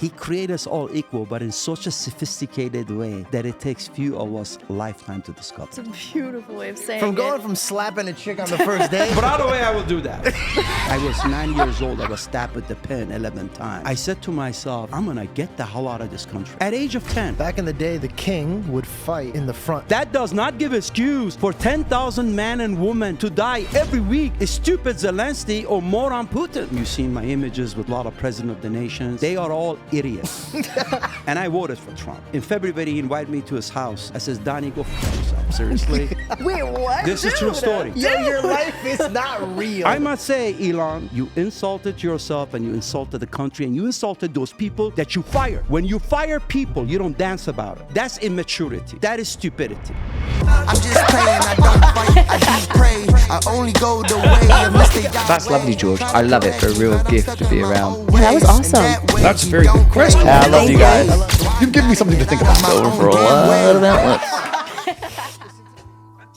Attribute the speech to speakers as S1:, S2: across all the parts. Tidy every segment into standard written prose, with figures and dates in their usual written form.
S1: He created us all equal, but in such a sophisticated way that it takes few of us a lifetime to discover.
S2: It's a beautiful way of saying
S3: From going
S2: it.
S3: from slapping a chick on the first day.
S1: But either way, I will do that. I was 9 years old. I was stabbed with the pen 11 times. I said to myself, I'm going to get the hell out of this country. At age of 10.
S3: Back in the day, the king would fight in the front.
S1: That does not give excuse for 10,000 men and women to die every week. It's stupid Zelensky or moron Putin. You've seen my images with a lot of presidents of the nations. They are all idiots. And I voted for Trump. In February, he invited me to his house. I says, Donnie, go f*** yourself. Seriously.
S2: Wait, what?
S1: This is true story.
S3: Yo, your life is not real.
S1: I must say, Elon, you insulted yourself and you insulted the country and you insulted those people that you fired. When you fire people, you don't dance about it. That's immaturity. That is stupidity.
S4: I'm just praying, I don't fight, I just pray. I only go the way of mistake.
S5: That's lovely, George. I love it. For a real gift to be around.
S2: Yeah, that was awesome.
S6: That's a very good question.
S5: I love you guys.
S6: You've given me something to think about.
S5: Going for a lot of outlets.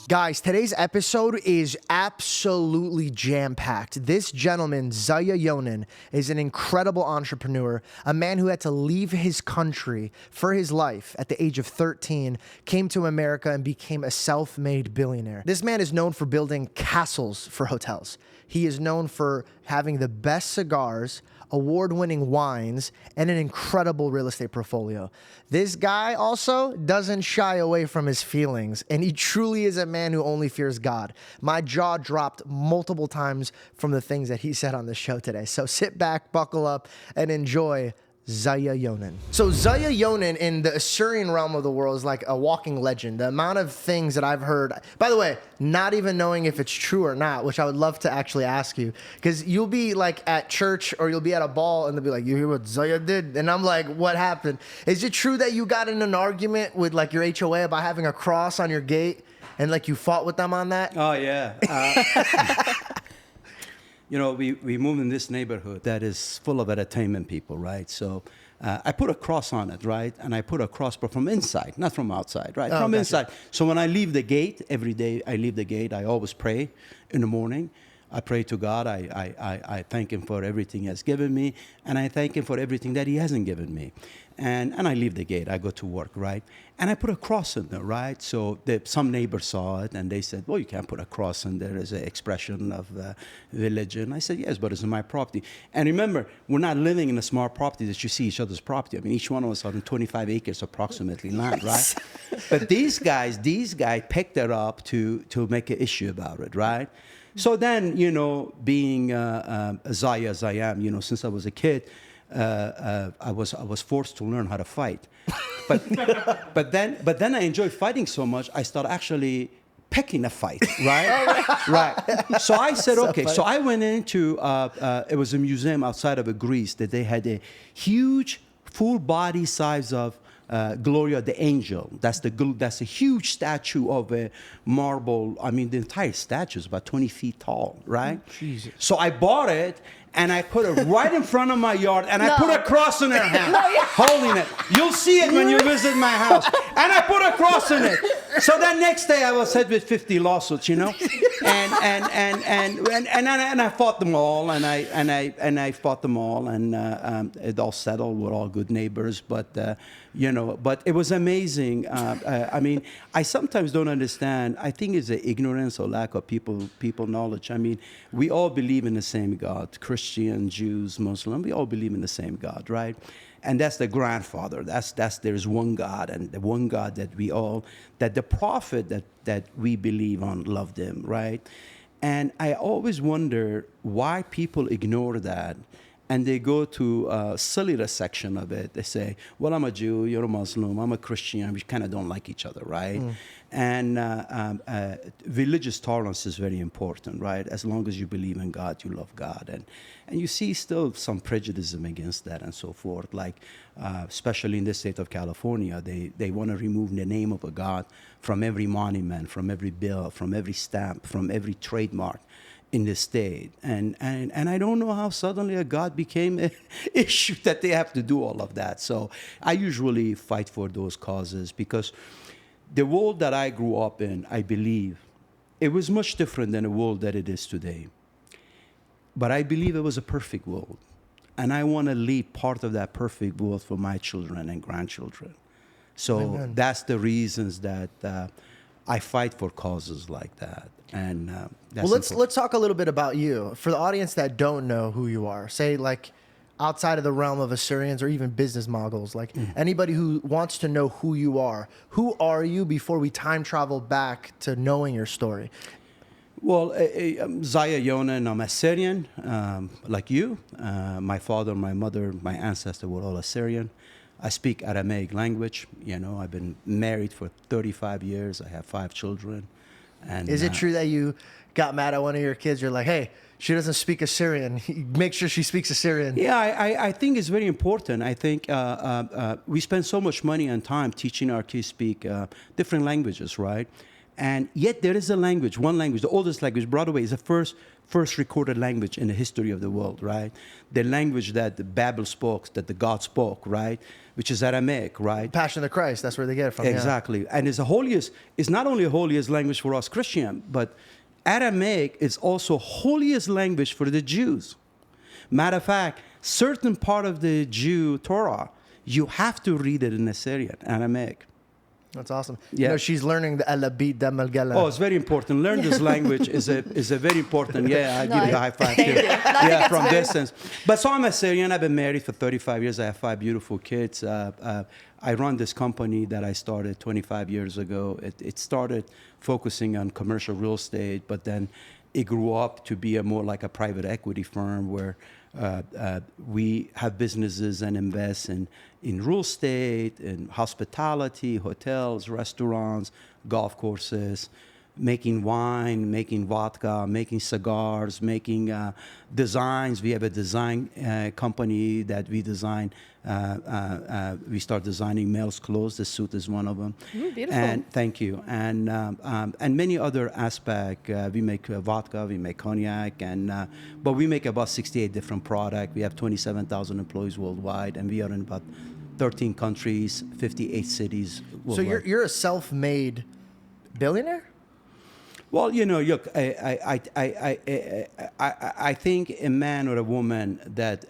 S3: Guys, today's episode is absolutely jam-packed. This gentleman, Zaya Younan, is an incredible entrepreneur, a man who had to leave his country for his life at the age of 13, came to America and became a self-made billionaire. This man is known for building castles for hotels. He is known for having the best cigars, award-winning wines, and an incredible real estate portfolio. This guy also doesn't shy away from his feelings, and he truly is a man who only fears God. My jaw dropped multiple times from the things that he said on the show today. So sit back, buckle up, and enjoy Zaya Younan. So Zaya Younan in the Assyrian realm of the world is like a walking legend. The amount of things that I've heard, by the way, not even knowing if it's true or not, which I would love to actually ask you, because you'll be like at church or you'll be at a ball and they'll be like, you hear what Zaya did? And I'm like, what happened? Is it true that you got in an argument with like your HOA about having a cross on your gate and like you fought with them on that?
S1: Oh, yeah. You know, we moved in this neighborhood that is full of entertainment people, right? So I put a cross on it, right? And I put a cross, but from inside, not from outside, right? From inside. So when I leave the gate, every day I leave the gate, I always pray in the morning. I pray to God. I thank Him for everything He has given me, and I thank Him for everything that He hasn't given me. And I leave the gate. I go to work, right? And I put a cross in there, right? So some neighbors saw it, and they said, well, you can't put a cross in there as an expression of religion. I said, yes, but it's my property. And remember, we're not living in a small property that you see each other's property. I mean, each one of us on 25 acres approximately land, right? But these guys picked it up to make an issue about it, right? So then, you know, being Zaya as I am, you know, since I was a kid, I was forced to learn how to fight. But then I enjoyed fighting so much, I started actually picking a fight, right? Right. So I said, okay. So I went into, it was a museum outside of Greece that they had a huge full body size of Gloria the Angel. That's a huge statue of a marble. I mean, the entire statue is about 20 feet tall, right? Jesus. So I bought it, and I put it right in front of my yard, and I put a cross in her hand, holding it. You'll see it when you visit my house. And I put a cross in it. So that next day I was hit with 50 lawsuits, you know, and I fought them all, and I fought them all, and it all settled. We're all good neighbors, but you know, but it was amazing. I mean, I sometimes don't understand. I think it's the ignorance or lack of people knowledge. I mean, we all believe in the same God, Christian, Jews, Muslim. We all believe in the same God, right? And that's the grandfather. There's one God, and the one God that the prophet that we believe on loved him, right? And I always wonder why people ignore that. And they go to a sillier section of it. They say, well, I'm a Jew, you're a Muslim, I'm a Christian. We kind of don't like each other, right? And religious tolerance is very important, right? As long as you believe in God, you love God. And you see still some prejudice against that and so forth. Like, especially in the state of California, they want to remove the name of a God from every monument, from every bill, from every stamp, from every trademark in the state. And I don't know how suddenly a God became an issue that they have to do all of that. So I usually fight for those causes because the world that I grew up in, I believe, it was much different than the world that it is today. But I believe it was a perfect world. And I want to leave part of that perfect world for my children and grandchildren. So that's the reasons that I fight for causes like that. And that's
S3: let's talk a little bit about you. For the audience that don't know who you are, say like outside of the realm of Assyrians or even business moguls, like anybody who wants to know who you are you before we time travel back to knowing your story?
S1: Well, Zaya Younan, I'm Assyrian, like you. My father, my mother, my ancestors were all Assyrian. I speak Aramaic language. You know, I've been married for 35 years. I have 5 children. And
S3: is it true that you got mad at one of your kids? You're like, hey, she doesn't speak Assyrian. Make sure she speaks Assyrian.
S1: Yeah, I think it's very important. I think we spend so much money and time teaching our kids speak different languages, right? And yet there is a language, one language, the oldest language, brought away, is the first recorded language in the history of the world, right? The language that the Babel spoke, that the God spoke, right? Which is Aramaic, right?
S3: Passion of the Christ, that's where they get it from.
S1: Exactly. Yeah. And it's not only the holiest language for us Christian, but Aramaic is also holiest language for the Jews. Matter of fact, certain part of the Jew Torah, you have to read it in Assyrian, Aramaic.
S3: That's awesome.
S1: Yeah.
S3: You know, she's learning the Alabit Damalgala.
S1: Oh, it's very important. Learn this language is a very important. Yeah, I give you a high five
S2: Thank
S1: too.
S2: you.
S1: Yeah, from distance. But so I'm Assyrian. I've been married for 35 years. I have 5 beautiful kids. I run this company that I started 25 years ago. It started focusing on commercial real estate, but then it grew up to be more like a private equity firm where we have businesses and invest in real estate, in hospitality, hotels, restaurants, golf courses, making wine, making vodka, making cigars, making designs. We have a design company that we design. We start designing males' clothes. The suit is one of them.
S2: Beautiful.
S1: And thank you. And many other aspects. We make vodka, we make cognac, but we make about 68 different products. We have 27,000 employees worldwide, and we are in about 13 countries, 58 cities worldwide.
S3: So you're a self-made billionaire?
S1: Well, you know, look, I think a man or a woman that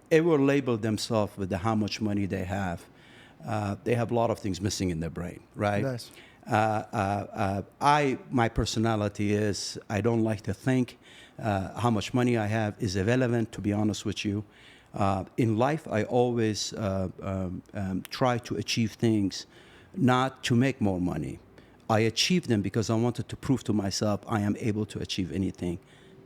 S1: ever label themselves with how much money they have a lot of things missing in their brain, right?
S3: Nice.
S1: My personality is I don't like to think how much money I have is irrelevant, to be honest with you. In life, I always try to achieve things not to make more money. I achieved them because I wanted to prove to myself I am able to achieve anything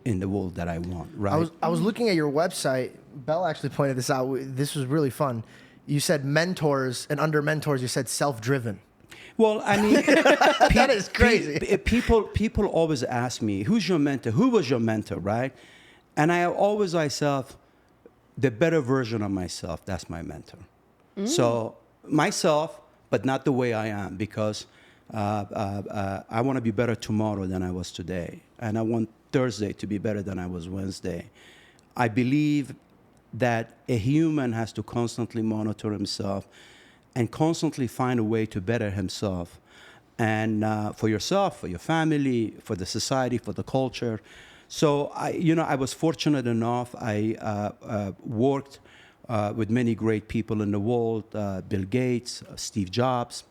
S1: in the world that I want, right?
S3: I was looking at your website. Belle actually pointed this out. This was really fun. You said mentors, and under mentors, you said self-driven.
S1: Well, I mean,
S3: that is crazy.
S1: People always ask me, who's your mentor? Who was your mentor, right? And I always myself, the better version of myself, that's my mentor. So myself, but not the way I am, because I want to be better tomorrow than I was today. And I want Thursday to be better than I was Wednesday. I believe that a human has to constantly monitor himself and constantly find a way to better himself. And for yourself, for your family, for the society, for the culture. So, I was fortunate enough. I worked with many great people in the world, Bill Gates, Steve Jobs.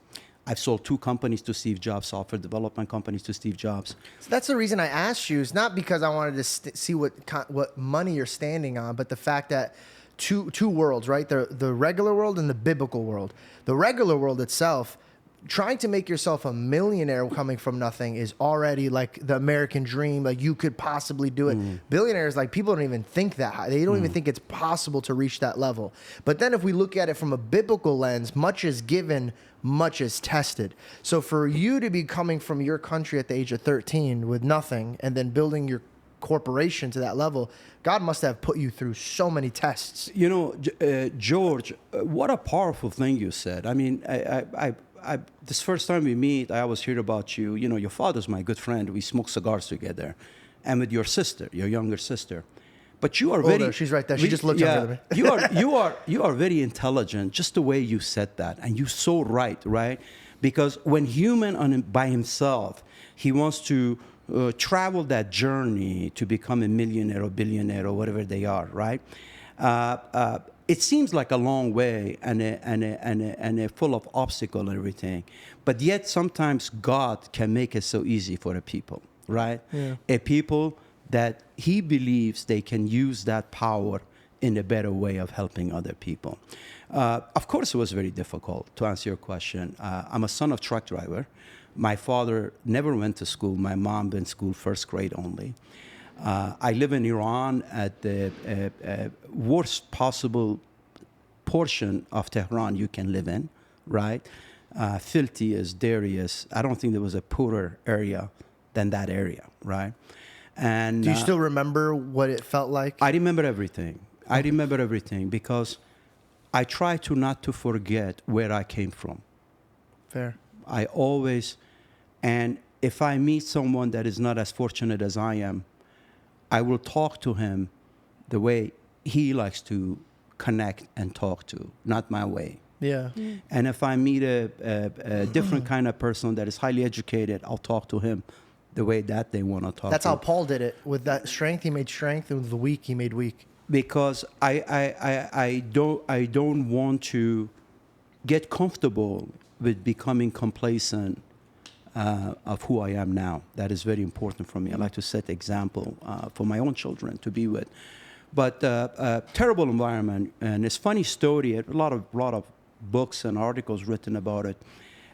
S1: I've sold 2 companies to Steve Jobs, software development companies to Steve Jobs.
S3: So that's the reason I asked you. It's not because I wanted to see what money you're standing on, but the fact that two worlds, right? The regular world and the biblical world. The regular world itself, trying to make yourself a millionaire coming from nothing is already like the American dream. Like you could possibly do it. Billionaires, like people don't even think that high. They don't even think it's possible to reach that level. But then if we look at it from a biblical lens, much is given, much is tested. So for you to be coming from your country at the age of 13 with nothing and then building your corporation to that level, God must have put you through so many tests.
S1: You know, George, what a powerful thing you said. I mean, this first time we meet, I always hear about you. You know, your father's my good friend. We smoke cigars together, and with your sister, your younger sister. But you are
S3: Older, she's right there. She just looked younger than me.
S1: you are very intelligent. Just the way you said that, and you're so right? Because when human by himself, he wants to travel that journey to become a millionaire or billionaire or whatever they are, right? It seems like a long way and a full of obstacles and everything, but yet sometimes God can make it so easy for a people, right?
S3: Yeah.
S1: A people that He believes they can use that power in a better way of helping other people. Of course, it was very difficult, to answer your question. I'm a son of truck driver. My father never went to school. My mom went to school first grade only. I live in Iran at the worst possible portion of Tehran you can live in, right? Filthy as dirty. I don't think there was a poorer area than that area, right? And
S3: Do you still remember what it felt like?
S1: I remember everything. I remember everything because I try to not to forget where I came from.
S3: Fair.
S1: I always, and if I meet someone that is not as fortunate as I am, I will talk to him the way he likes to connect and talk to, not my way.
S3: Yeah.
S1: And if I meet a different kind of person that is highly educated, I'll talk to him the way that they want to talk.
S3: That's
S1: to.
S3: how Paul did it. With that strength, he made strength, and with the weak, he made weak.
S1: Because I don't want to get comfortable with becoming complacent of who I am now. That is very important for me. I like to set example for my own children to be with. But terrible environment, and it's funny story. A lot of books and articles written about it.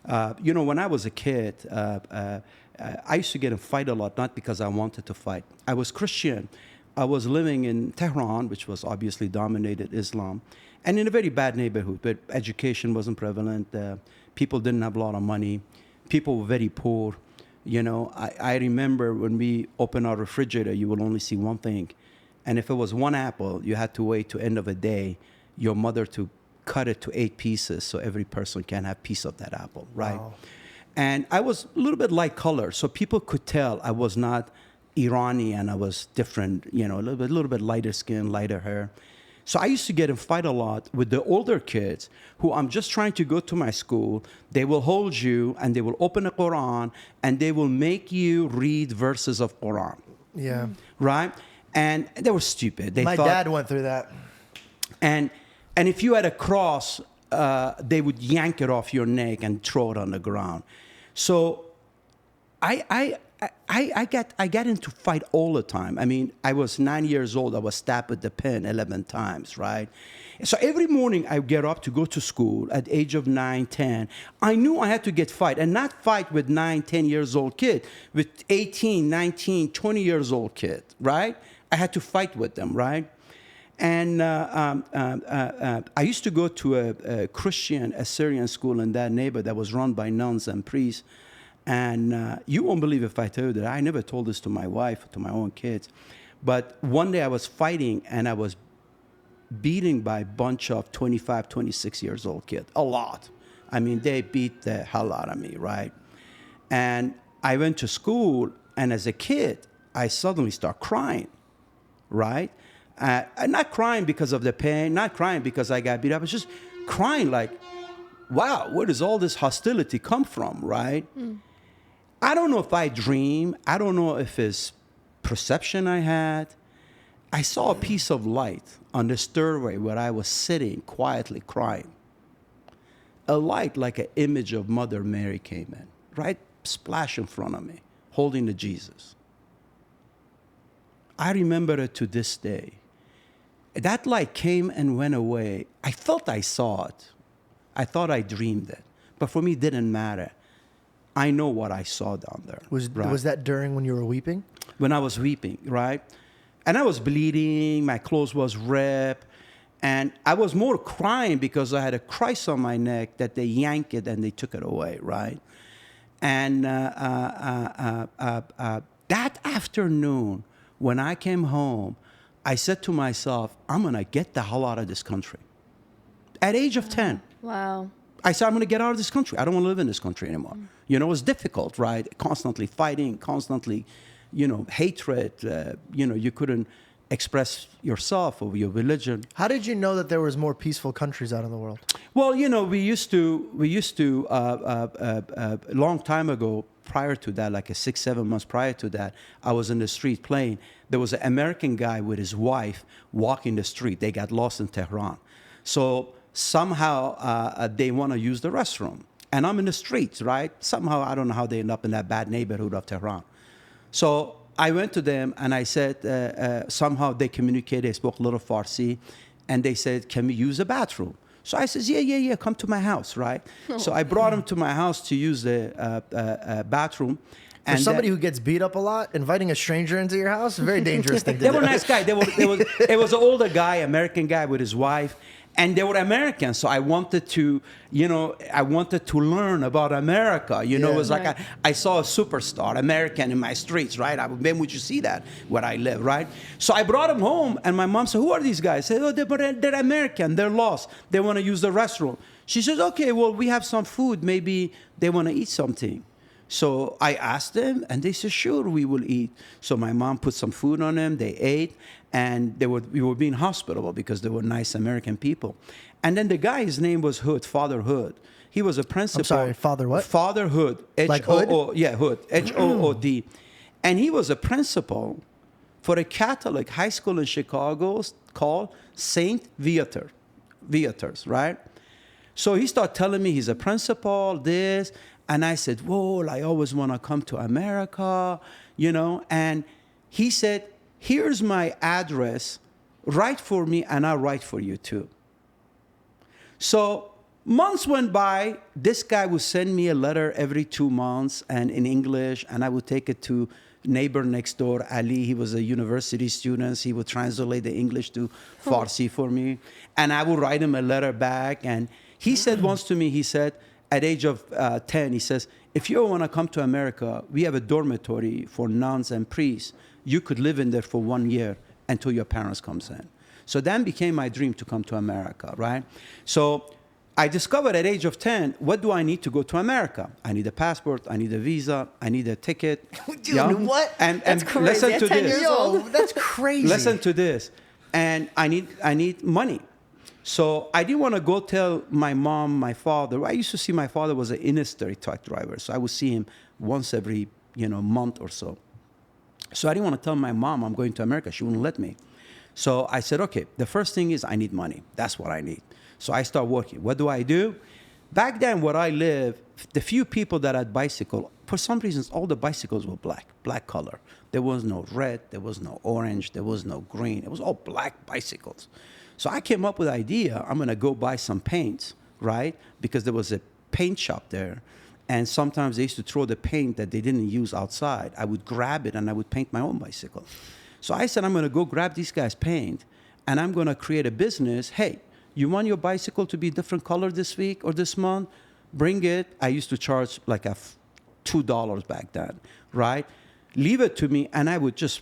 S1: When I was a kid, I used to get in a fight a lot, not because I wanted to fight. I was Christian. I was living in Tehran, which was obviously dominated Islam, and in a very bad neighborhood, but education wasn't prevalent. People didn't have a lot of money. People were very poor. I remember when we opened our refrigerator, you will only see one thing. And if it was one apple, you had to wait to end of a day, your mother to cut it to 8 pieces so every person can have a piece of that apple, right?
S3: Wow.
S1: And I was a little bit light color, so people could tell I was not Iranian. I was different, a little bit lighter skin, lighter hair. So I used to get in fight a lot with the older kids who I'm just trying to go to my school. They will hold you and they will open the Quran and they will make you read verses of Quran.
S3: Yeah.
S1: Right? And they were stupid. They
S3: My
S1: thought,
S3: dad went through that.
S1: And if you had a cross, they would yank it off your neck and throw it on the ground. So I got into fight all the time. I mean, I was 9 years old. I was stabbed with the pen 11 times, right? So every morning I would get up to go to school at the age of 9, 10. I knew I had to get fight, and not fight with 9, 10 years old kid, with 18, 19, 20 years old kid, right? I had to fight with them, right? And I used to go to a Christian Assyrian school in that neighborhood that was run by nuns and priests. And you won't believe if I tell you that I never told this to my wife, to my own kids. But one day I was fighting and I was beating by a bunch of 25, 26 years old kids. A lot. I mean, they beat the hell out of me, right? And I went to school, and as a kid, I suddenly start crying, right? Not crying because of the pain, not crying because I got beat up. I was just crying like, wow, where does all this hostility come from, right? I don't know if I dream. I don't know if it's perception I had. I saw a piece of light on the stairway where I was sitting quietly crying. A light like an image of Mother Mary came in, right? Splash in front of me, holding the Jesus. I remember it to this day. That light came and went away. I felt I saw it. I thought I dreamed it. But for me, it didn't matter. I know what I saw down there.
S3: Was that during when you were weeping?
S1: When I was weeping, right? And I was bleeding. My clothes was ripped. And I was more crying because I had a Christ on my neck that they yanked it and they took it away, right? And that afternoon, when I came home, I said to myself, I'm going to get the hell out of this country. At age of 10.
S2: Wow.
S1: I said, I'm going to get out of this country. I don't want to live in this country anymore. You know, it's difficult, right? Constantly fighting, constantly, hatred. You couldn't express yourself or your religion.
S3: How did you know that there was more peaceful countries out in the world?
S1: Well, we used to a long time ago, prior to that, like 6-7 months prior to that, I was in the street playing. There was an American guy with his wife walking the street. They got lost in Tehran. So somehow they want to use the restroom. And I'm in the streets, right? Somehow, I don't know how they end up in that bad neighborhood of Tehran. So I went to them and I said, somehow they communicated, they spoke a little Farsi, and they said, can we use the bathroom? So I says, yeah, come to my house, right? So I brought him to my house to use the bathroom.
S3: For somebody who gets beat up a lot, inviting a stranger into your house, a very dangerous thing to
S1: They
S3: do.
S1: were nice guys. It was an older guy, American guy with his wife, and they were Americans. So I wanted to, learn about America. It was like I saw a superstar, American in my streets, right? When would you see that where I live, right? So I brought him home, and my mom said, who are these guys? I said, they're American. They're lost. They want to use the restroom. She says, okay, well, we have some food. Maybe they want to eat something. So I asked them, and they said, sure, we will eat. So my mom put some food on them. They ate, and we were being hospitable because they were nice American people. And then the guy, his name was Hood, Father Hood. He was a principal.
S3: I'm sorry, Father what?
S1: Father Hood.
S3: Like Hood?
S1: Hood. Hood. And he was a principal for a Catholic high school in Chicago called St. Viator's, right? So he started telling me he's a principal, this. And I said, whoa, I always want to come to America, And he said, here's my address. Write for me, and I'll write for you, too. So months went by. This guy would send me a letter every 2 months and in English, and I would take it to neighbor next door, Ali. He was a university student. He would translate the English to Farsi for me. And I would write him a letter back. And he said once to me, at age of 10, he says, if you want to come to America, we have a dormitory for nuns and priests. You could live in there for 1 year until your parents comes in. So that became my dream to come to America, right? So I discovered at age of 10, what do I need to go to America? I need a passport, I need a visa, I need a ticket.
S3: Dude, what?
S1: And
S2: That's crazy.
S1: listen
S2: At
S1: to
S2: 10
S1: this.
S2: years old.
S3: That's crazy.
S1: Listen to this. And I need money. So I didn't want to go tell my mom, my father. I used to see my father was an industry truck driver. So I would see him once every, month or so. So I didn't want to tell my mom I'm going to America. She wouldn't let me. So I said, okay, the first thing is I need money. That's what I need. So I start working. What do I do? Back then where I live, the few people that had bicycle, for some reasons, all the bicycles were black color. There was no red, there was no orange, there was no green. It was all black bicycles. So I came up with the idea, I'm going to go buy some paints, right? Because there was a paint shop there. And sometimes they used to throw the paint that they didn't use outside. I would grab it and I would paint my own bicycle. So I said, I'm going to go grab these guys' paint and I'm going to create a business. Hey, you want your bicycle to be different color this week or this month? Bring it. I used to charge like $2 back then, right? Leave it to me and I would just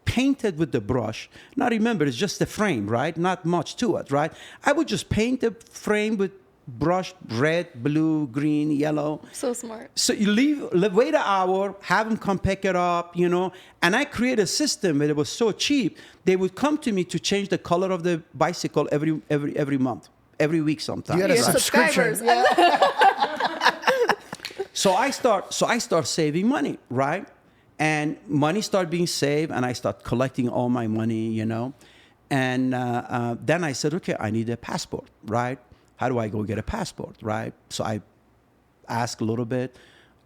S1: paint it with the brush. Now remember, it's just the frame, right? Not much to it, right? I would just paint the frame with brush, red, blue, green, yellow.
S2: So smart.
S1: So you wait an hour, have them come pick it up, and I create a system where it was so cheap, they would come to me to change the color of the bicycle every month, every week sometimes.
S3: You had a
S2: Your
S3: subscription.
S2: subscribers.
S1: So I start saving money, right? And money started being saved, and I start collecting all my money, And then I said, okay, I need a passport, right? How do I go get a passport, right? So I asked a little bit,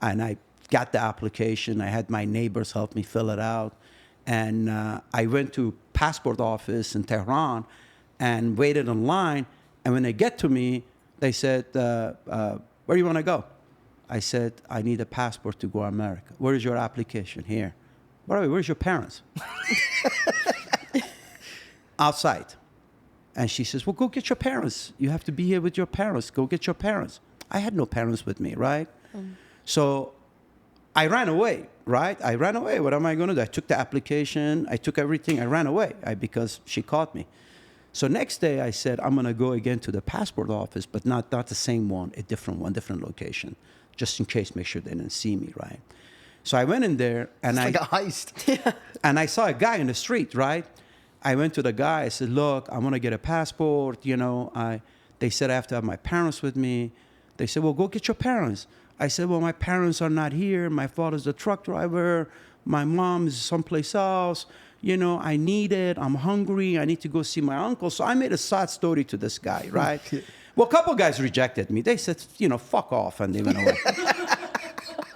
S1: and I got the application. I had my neighbors help me fill it out. And I went to passport office in Tehran and waited in line. And when they get to me, they said, where do you want to go? I said, I need a passport to go to America. Where is your application? Here. By the way, where's your parents? Outside. And she says, well, go get your parents. You have to be here with your parents. Go get your parents. I had no parents with me, right? So I ran away, right? I ran away. What am I going to do? I took the application. I took everything. I ran away because she caught me. So next day I said, I'm going to go again to the passport office, but not the same one, a different one, different location, just in case, make sure they didn't see me, right? So I went in there and
S3: It's like a heist.
S1: and I saw a guy in the street, right? I went to the guy. I said, look, I want to get a passport. They said I have to have my parents with me. They said, well, go get your parents. I said, well, my parents are not here. My father's a truck driver. My mom is someplace else. You know, I need it. I'm hungry. I need to go see my uncle. So I made a sad story to this guy, right? Well, a couple guys rejected me. They said, you know, fuck off, and they went away.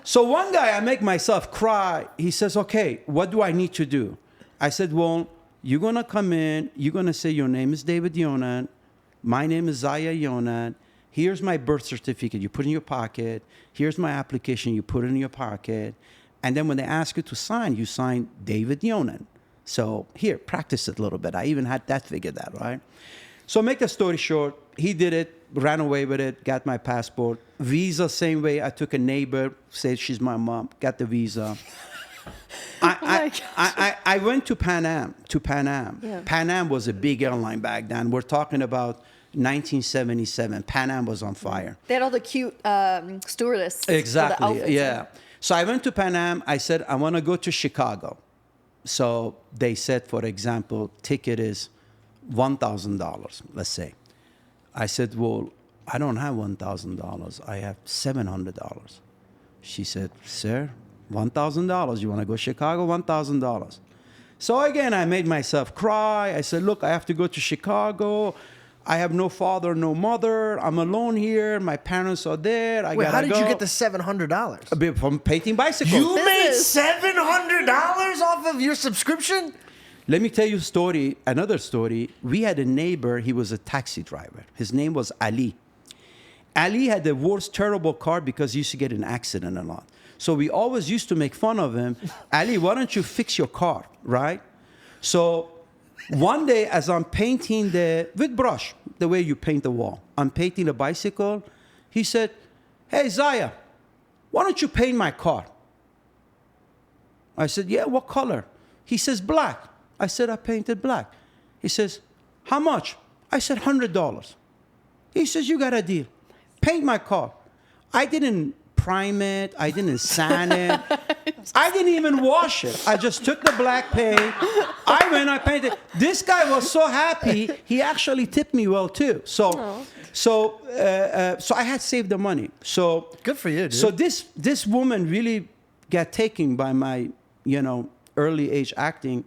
S1: So one guy, I make myself cry. He says, okay, what do I need to do? I said, well, you're going to come in. You're going to say, your name is David Younan. My name is Zaya Younan. Here's my birth certificate. You put in your pocket. Here's my application. You put it in your pocket. And then when they ask you to sign, you sign David Younan. So here, practice it a little bit. I even had that figured out, right? So make the story short, he did it, ran away with it, got my passport. Visa, same way. I took a neighbor, said she's my mom, got the visa. I went to Pan Am. Yeah. Pan Am was a big airline back then. We're talking about 1977. Pan Am was on fire.
S2: They had all the cute stewardess.
S1: Exactly,
S2: outfits,
S1: yeah.
S2: right?
S1: So I went to Pan Am. I said, I want to go to Chicago. So they said, for example, ticket is $1,000, let's say. I said, well, I don't have $1,000. I have $700. She said, sir, $1,000. You want to go to Chicago? $1,000. So again, I made myself cry. I said, look, I have to go to Chicago. I have no father, no mother. I'm alone here. My parents are there.
S3: Wait, how did you get the $700?
S1: From painting bicycles.
S3: You made $700 off of your subscription?
S1: Let me tell you a story, another story. We had a neighbor. He was a taxi driver. His name was Ali. Ali had the worst terrible car because he used to get in an accident a lot. So we always used to make fun of him. Ali, why don't you fix your car, right? So one day, as I'm painting with brush, the way you paint the wall, I'm painting a bicycle. He said, hey, Zaya, why don't you paint my car? I said, yeah, what color? He says, black. I said, I painted black. He says, how much? I said, $100. He says, you got a deal. Paint my car. I didn't prime it. I didn't sand it. I didn't even wash it. I just took the black paint. I went, I painted. This guy was so happy. He actually tipped me well too. So I had saved the money. So
S3: good for you, dude.
S1: So this woman really got taken by my, early age acting.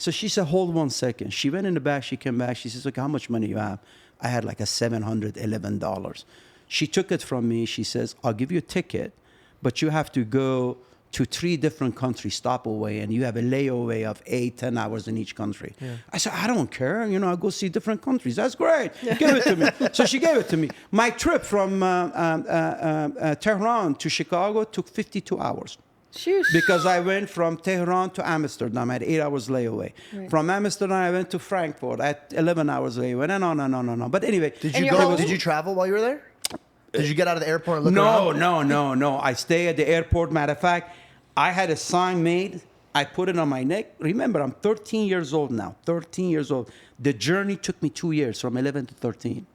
S1: So she said, hold 1 second. She went in the back. She came back. She says, okay, how much money you have? I had like a $711. She took it from me. She says, I'll give you a ticket, but you have to go to 3 different countries, stop away, and you have a layaway of 8-10 hours in each country. Yeah. I said, I don't care. I'll go see different countries. That's great. Give it to me. So she gave it to me. My trip from Tehran to Chicago took 52 hours.
S2: Sheesh.
S1: Because I went from Tehran to Amsterdam. I had 8 hours layaway. Right. From Amsterdam, I went to Frankfurt. I had 11 hours layaway. No. But anyway.
S3: Did you travel while you were there? Did you get out of the airport and look around?
S1: No. I stay at the airport. Matter of fact, I had a sign made. I put it on my neck. Remember, I'm 13 years old now. 13 years old. The journey took me 2 years, from 11 to 13.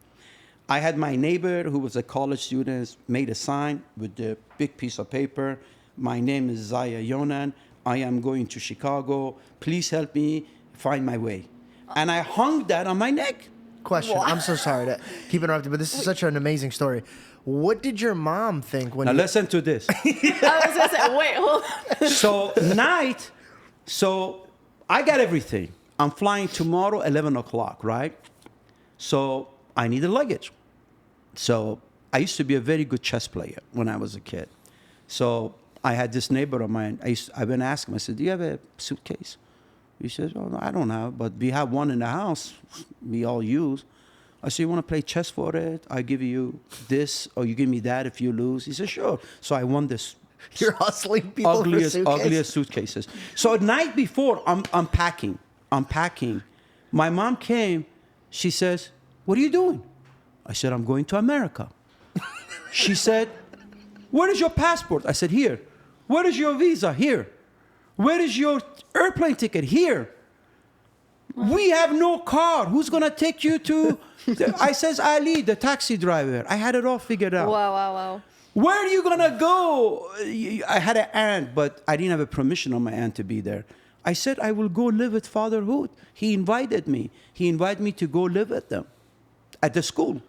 S1: I had my neighbor, who was a college student, made a sign with the big piece of paper. My name is Zaya Younan. I am going to Chicago. Please help me find my way. And I hung that on my neck.
S3: Question. What? I'm so sorry to keep interrupting, but this is such an amazing story. What did your mom think when
S1: Now listen to this.
S2: I was going to say, wait, hold on.
S1: So I got everything. I'm flying tomorrow, 11 o'clock, right? So I need a luggage. So I used to be a very good chess player when I was a kid. So I had this neighbor of mine. I went to ask him. I said, do you have a suitcase? He says, oh, no, I don't have, but we have one in the house we all use. I said, you want to play chess for it? I give you this, or you give me that if you lose. He said, sure. So I won this.
S3: You're hustling people
S1: ugliest suitcases. So the night before, I'm packing. My mom came. She says, what are you doing? I said, I'm going to America. She said, where is your passport? I said, here. Where is your visa? Here. Where is your airplane ticket? Here. We have no car. Who's going to take you to... I says, Ali, the taxi driver. I had it all figured out.
S2: Wow.
S1: Where are you going to go? I had an aunt, but I didn't have a permission on my aunt to be there. I said, I will go live with Fatherhood. He invited me. He invited me to go live with them at the school.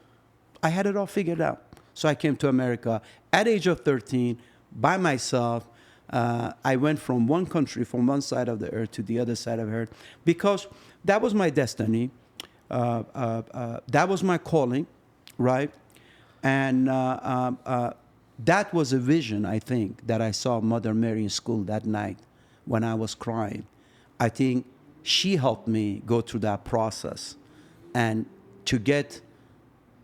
S1: I had it all figured out. So I came to America at age of 13 by myself. I went from one country, from one side of the earth to the other side of the earth, because that was my destiny. That was my calling, right? And that was a vision, I think, that I saw Mother Mary in school that night when I was crying. I think she helped me go through that process and to get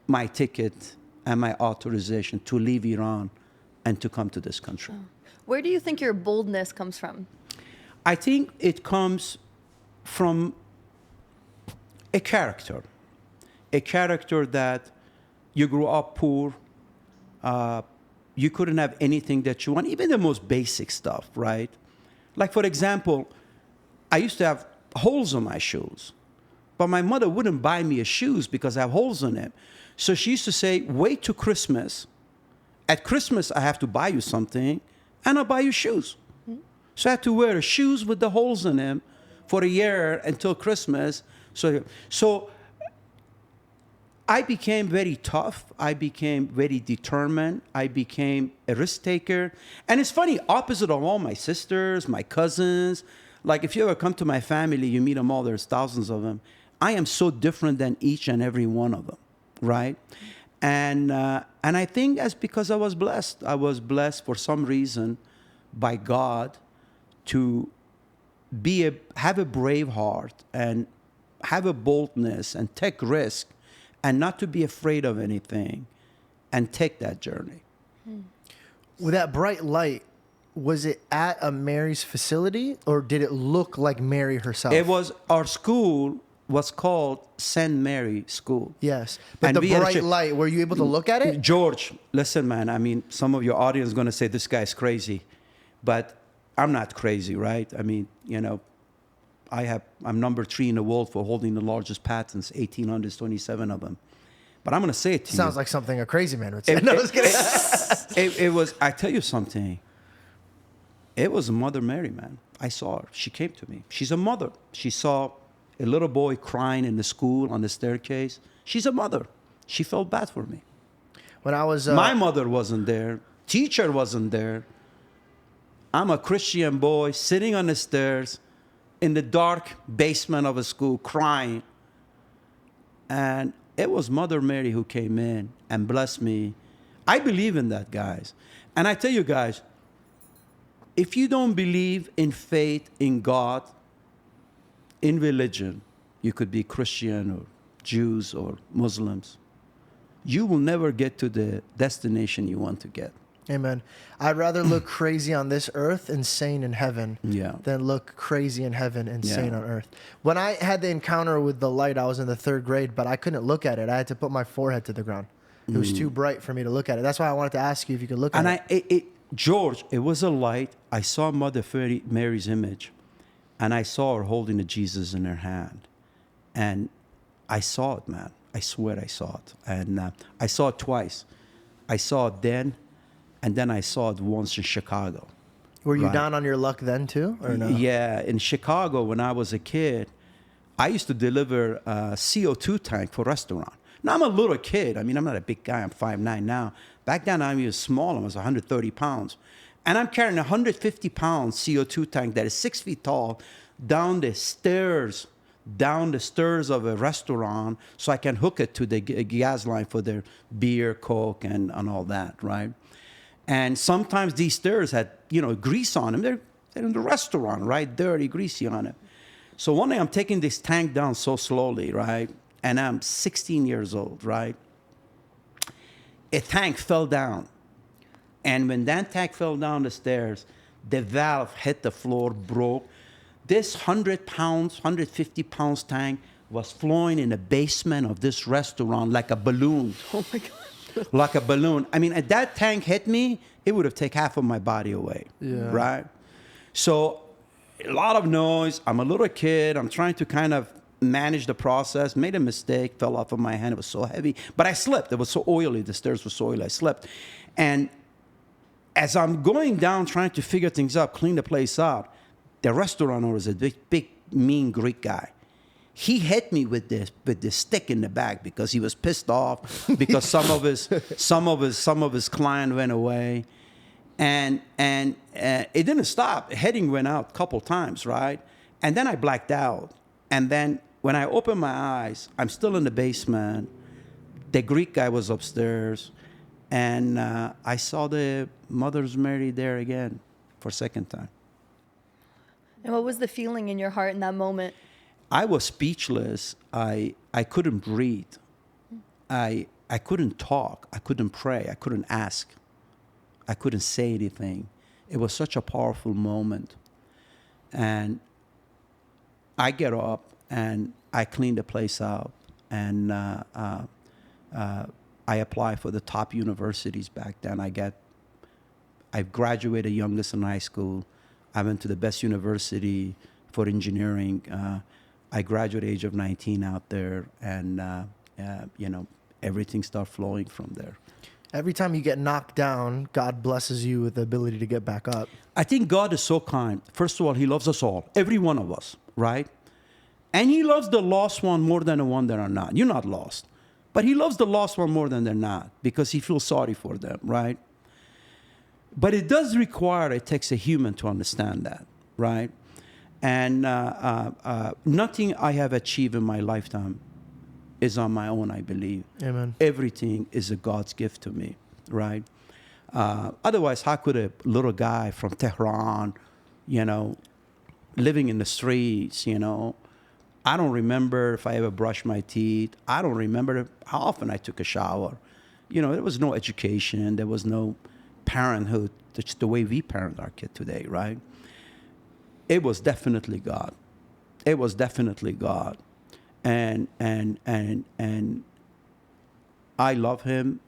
S1: my ticket and my authorization to leave Iran and to come to this country.
S2: Where do you think your boldness comes from?
S1: I think it comes from a character that you grew up poor, you couldn't have anything that you want, even the most basic stuff, right? Like, for example, I used to have holes in my shoes, but my mother wouldn't buy me a shoes because I have holes in them. So she used to say, wait till Christmas. At Christmas, I have to buy you something, and I'll buy you shoes. So I had to wear shoes with the holes in them for a year until Christmas. So I became very tough. I became very determined. I became a risk taker. And it's funny, opposite of all my sisters, my cousins, like if you ever come to my family, you meet them all, there's thousands of them. I am so different than each and every one of them, right? And I think that's because I was blessed. I was blessed for some reason by God to have a brave heart and have a boldness and take risk and not to be afraid of anything and take that journey.
S3: With that bright light, was it at a Mary's facility or did it look like Mary herself?
S1: It was, our school was called St. Mary School.
S3: Yes. But
S1: And
S3: the
S1: we had a
S3: bright light, were you able to look at it?
S1: George, listen, man, I mean, some of your audience is going to say this guy's crazy, but I'm not crazy, right? I mean, you know, I'm number 3 in the world for holding the largest patents, 1,827 of them. But I'm going to say it to you.
S3: Sounds like something a crazy man would say. No, I was kidding.
S1: It was, I tell you something. It was Mother Mary, man. I saw her. She came to me. She's a mother. She saw a little boy crying in the school on the staircase. She's a mother. She felt bad for me.
S3: When I was...
S1: My mother wasn't there. Teacher wasn't there. I'm a Christian boy sitting on the stairs in the dark basement of a school crying. And it was Mother Mary who came in and blessed me. I believe in that, guys. And I tell you guys, if you don't believe in faith in God, in religion, you could be Christian or Jews or Muslims, you will never get to the destination you want to get.
S3: Amen. I'd rather look crazy on this earth and sane in heaven than look crazy in heaven and sane on earth. When I had the encounter with the light, I was in the 3rd grade, but I couldn't look at it. I had to put my forehead to the ground. It was too bright for me to look at it. That's why I wanted to ask you if you could look at it.
S1: George, it was a light. I saw Mother Mary's image, and I saw her holding the Jesus in her hand. And I saw it, man. I swear I saw it. And I saw it twice. I saw it then, and then I saw it once in Chicago.
S3: Were you down on your luck then too, or no?
S1: Yeah, in Chicago when I was a kid, I used to deliver a CO2 tank for a restaurant. Now I'm a little kid. I mean, I'm not a big guy. I'm 5'9" now. Back then I was small. I was 130 pounds. And I'm carrying a 150-pound CO2 tank that is 6 feet tall down the stairs of a restaurant so I can hook it to the gas line for their beer, Coke, and all that, right? And sometimes these stairs had, grease on them. They're in the restaurant, right? Dirty, greasy on it. So one day I'm taking this tank down so slowly, right? And I'm 16 years old, right? A tank fell down. And when that tank fell down the stairs, the valve hit the floor, broke. This 100 pounds, 150 pounds tank was flowing in the basement of this restaurant like a balloon.
S2: Oh my God.
S1: Like a balloon. I mean, if that tank hit me, it would have taken half of my body away, right? So a lot of noise. I'm a little kid. I'm trying to kind of manage the process. Made a mistake, fell off of my hand. It was so heavy. But I slipped. It was so oily. The stairs were so oily. I slipped. And as I'm going down trying to figure things out, clean the place out, the restaurant owner was a big, mean Greek guy. He hit me with this stick in the back because he was pissed off because some of his client went away, and it didn't stop. Heading went out a couple times, right? And then I blacked out. And then when I opened my eyes, I'm still in the basement. The Greek guy was upstairs, and I saw the Mother's Mary there again for a second time.
S2: And what was the feeling in your heart in that moment?
S1: I was speechless. I couldn't breathe. I couldn't talk. I couldn't pray. I couldn't ask. I couldn't say anything. It was such a powerful moment. And I get up and I clean the place out, and I apply for the top universities back then. I graduated youngest in high school. I went to the best university for engineering. I graduated age of 19 out there, and everything started flowing from there.
S3: Every time you get knocked down, God blesses you with the ability to get back up.
S1: I think God is so kind. First of all, he loves us all, every one of us, right? And he loves the lost one more than the one that are not. You're not lost. But he loves the lost one more than they're not because he feels sorry for them, right? But it does require, it takes a human to understand that, right? And nothing I have achieved in my lifetime is on my own, I believe.
S3: Amen.
S1: Everything is a God's gift to me, right? Otherwise, how could a little guy from Tehran, living in the streets, I don't remember if I ever brushed my teeth. I don't remember how often I took a shower. There was no education. There was no parenthood. That's the way we parent our kid today, right? It was definitely God. It was definitely God. And I love him.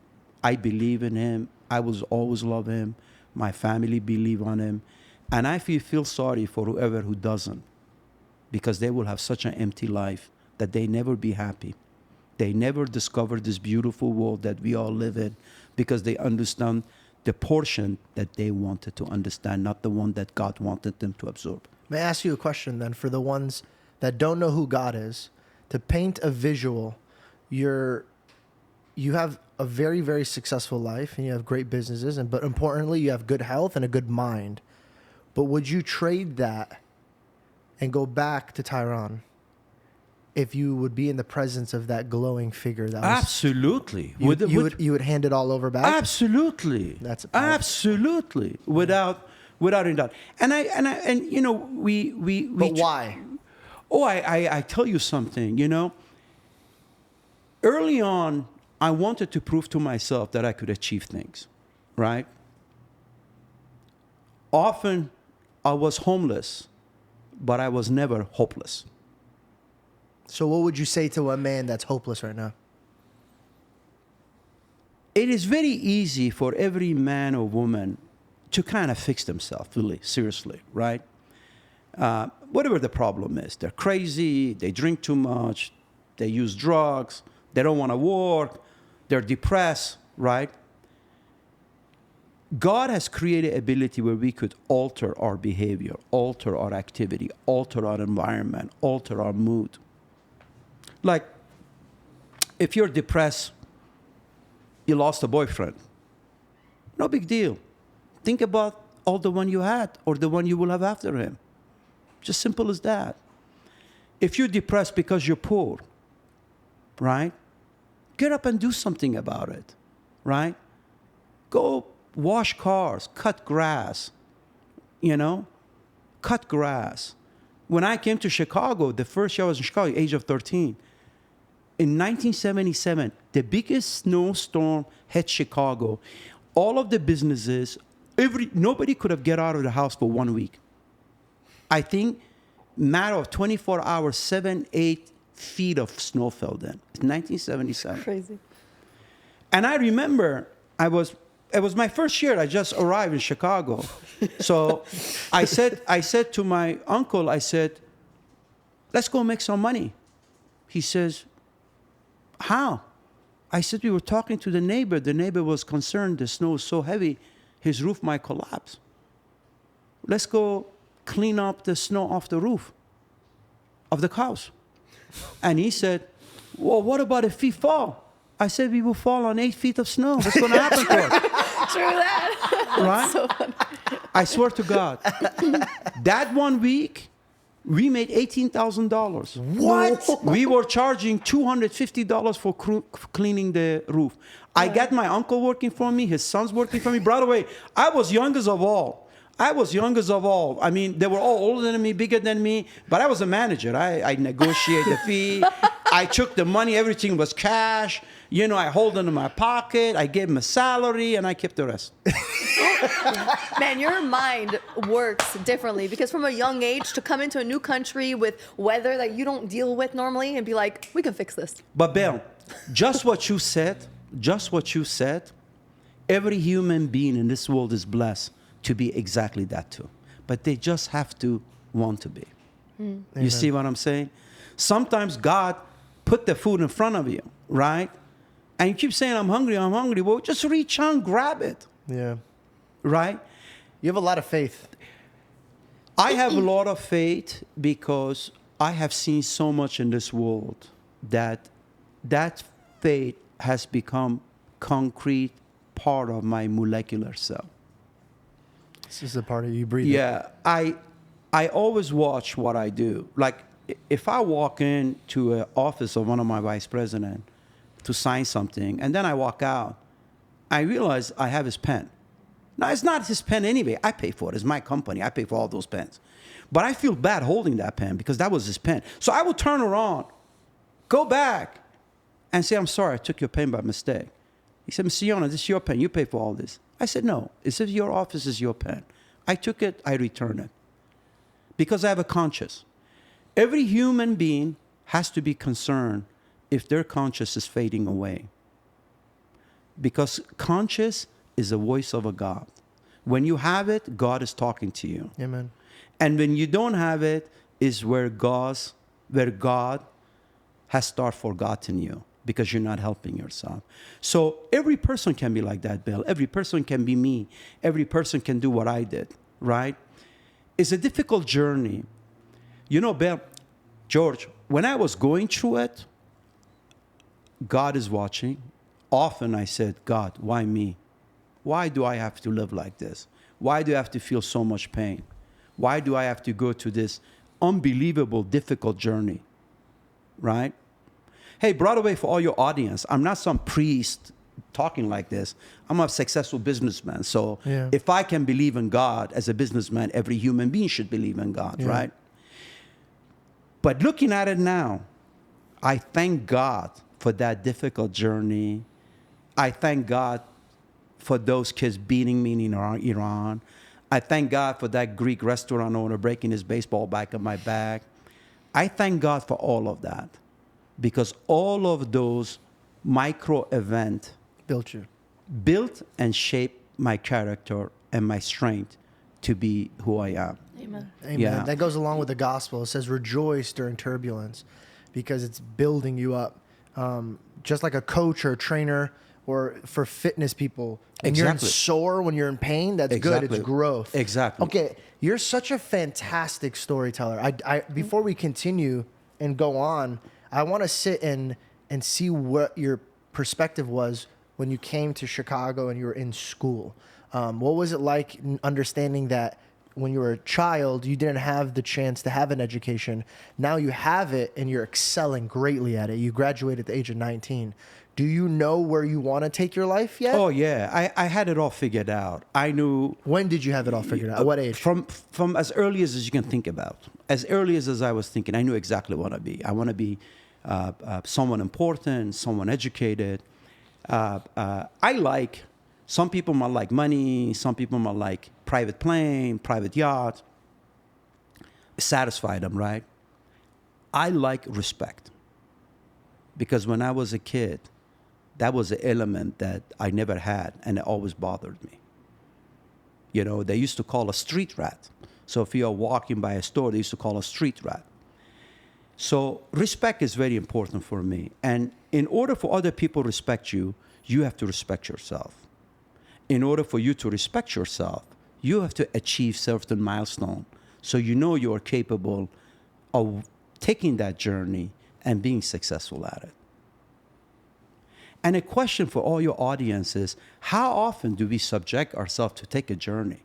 S1: I believe in him. I will always love him. My family believe on him. And I feel sorry for whoever who doesn't, because they will have such an empty life that they never be happy. They never discover this beautiful world that we all live in because they understand the portion that they wanted to understand, not the one that God wanted them to absorb.
S3: May I ask you a question then, for the ones that don't know who God is, to paint a visual? You have a very, very successful life, and you have great businesses, but importantly, you have good health and a good mind. But would you trade that and go back to Tehran if you would be in the presence of that glowing figure? That was,
S1: absolutely.
S3: You would hand it all over back?
S1: Absolutely.
S3: That's powerful.
S1: Absolutely. Without any doubt. And we
S3: But why?
S1: I tell you something, early on, I wanted to prove to myself that I could achieve things, right? Often I was homeless, but I was never hopeless.
S3: So what would you say to a man that's hopeless right now?
S1: It is very easy for every man or woman to kind of fix themselves, really, seriously, right? Whatever the problem is. They're crazy, they drink too much, they use drugs, they don't want to work, they're depressed, right? God has created ability where we could alter our behavior, alter our activity, alter our environment, alter our mood. Like, if you're depressed, you lost a boyfriend. No big deal. Think about all the one you had or the one you will have after him. Just simple as that. If you're depressed because you're poor, right? Get up and do something about it, right? Go wash cars, cut grass, cut grass. When I came to Chicago, the first year I was in Chicago, age of 13, in 1977, the biggest snowstorm hit Chicago. All of the businesses, nobody could have get out of the house for 1 week. I think matter of 24 hours, 7-8 feet of snow fell then. 1977.
S2: Crazy.
S1: And I remember it was my first year. I just arrived in Chicago. So I said to my uncle, let's go make some money. He says, how? I said, we were talking to the neighbor. The neighbor was concerned the snow is so heavy, his roof might collapse. Let's go clean up the snow off the roof of the house. And he said, well, what about if we fall? I said, we will fall on 8 feet of snow. What's going to happen to us?
S2: True that.
S1: Right?
S2: So funny.
S1: I swear to God. That 1 week, we made $18,000.
S3: What?
S1: We were charging $250 for cleaning the roof. I got my uncle working for me, his son's working for me. By the way, I was youngest of all. I mean, they were all older than me, bigger than me, but I was a manager. I negotiated the fee. I took the money. Everything was cash. You know, I hold it in my pocket. I gave him a salary, and I kept the rest.
S2: Man, your mind works differently because from a young age to come into a new country with weather that you don't deal with normally and be like, we can fix this.
S1: But Bill, just what you said, every human being in this world is blessed to be exactly that too. But they just have to want to be. You see what I'm saying? Sometimes God put the food in front of you, right? And you keep saying, I'm hungry. Well, just reach out and grab it,
S3: Yeah.
S1: right?
S3: You have a lot of faith.
S1: I have a lot of faith because I have seen so much in this world that faith has become concrete part of my molecular cell.
S3: This is the part of you breathe.
S1: Yeah, I always watch what I do. Like, if I walk into an office of one of my vice president to sign something, and then I walk out, I realize I have his pen. Now, it's not his pen anyway. I pay for it. It's my company. I pay for all those pens. But I feel bad holding that pen because that was his pen. So I will turn around, go back, and say, I'm sorry, I took your pen by mistake. He said, Mr. Younan, this is your pen. You pay for all this. I said, no, it's your office is your pen. I took it, I returned it. Because I have a conscience. Every human being has to be concerned if their conscience is fading away. Because conscience is the voice of a God. When you have it, God is talking to you.
S3: Amen.
S1: And when you don't have it, is where God has started forgotten you because you're not helping yourself. So every person can be like that, Bill. Every person can be me. Every person can do what I did, right? It's a difficult journey. You know, Bill, George, when I was going through it, God is watching. Often I said, God, why me? Why do I have to live like this? Why do I have to feel so much pain? Why do I have to go to this unbelievable, difficult journey, right? Hey, by the way, for all your audience, I'm not some priest talking like this. I'm a successful businessman. So if I can believe in God as a businessman, every human being should believe in God, right? But looking at it now, I thank God for that difficult journey. I thank God for those kids beating me in Iran. I thank God for that Greek restaurant owner breaking his baseball bat on my back. I thank God for all of that because all of those micro events built and shaped my character and my strength to be who I am.
S2: Amen.
S3: Amen.
S1: Yeah.
S3: That goes along with the gospel. It says rejoice during turbulence because it's building you up. Just like a coach or a trainer or for fitness people. When you're sore, when you're in pain, that's good. It's growth.
S1: Exactly.
S3: Okay, you're such a fantastic storyteller. I before we continue and go on, I want to sit and see what your perspective was when you came to Chicago and you were in school. What was it like understanding that when you were a child, you didn't have the chance to have an education. Now you have it and you're excelling greatly at it. You graduated at the age of 19. Do you know where you want to take your life yet?
S1: Oh, yeah. I had it all figured out. I knew...
S3: When did you have it all figured out? At what age?
S1: From as early as you can think about. As early as I was thinking, I knew exactly what I want to be. I want to be someone important, someone educated. Some people might like money. Some people might like private plane, private yacht. Satisfy them, right? I like respect. Because when I was a kid, that was an element that I never had, and it always bothered me. You know, they used to call a street rat. So if you're walking by a store, they used to call a street rat. So respect is very important for me. And in order for other people to respect you, you have to respect yourself. In order for you to respect yourself, you have to achieve certain milestone. So you know you are capable of taking that journey and being successful at it. And a question for all your audience is, how often do we subject ourselves to take a journey?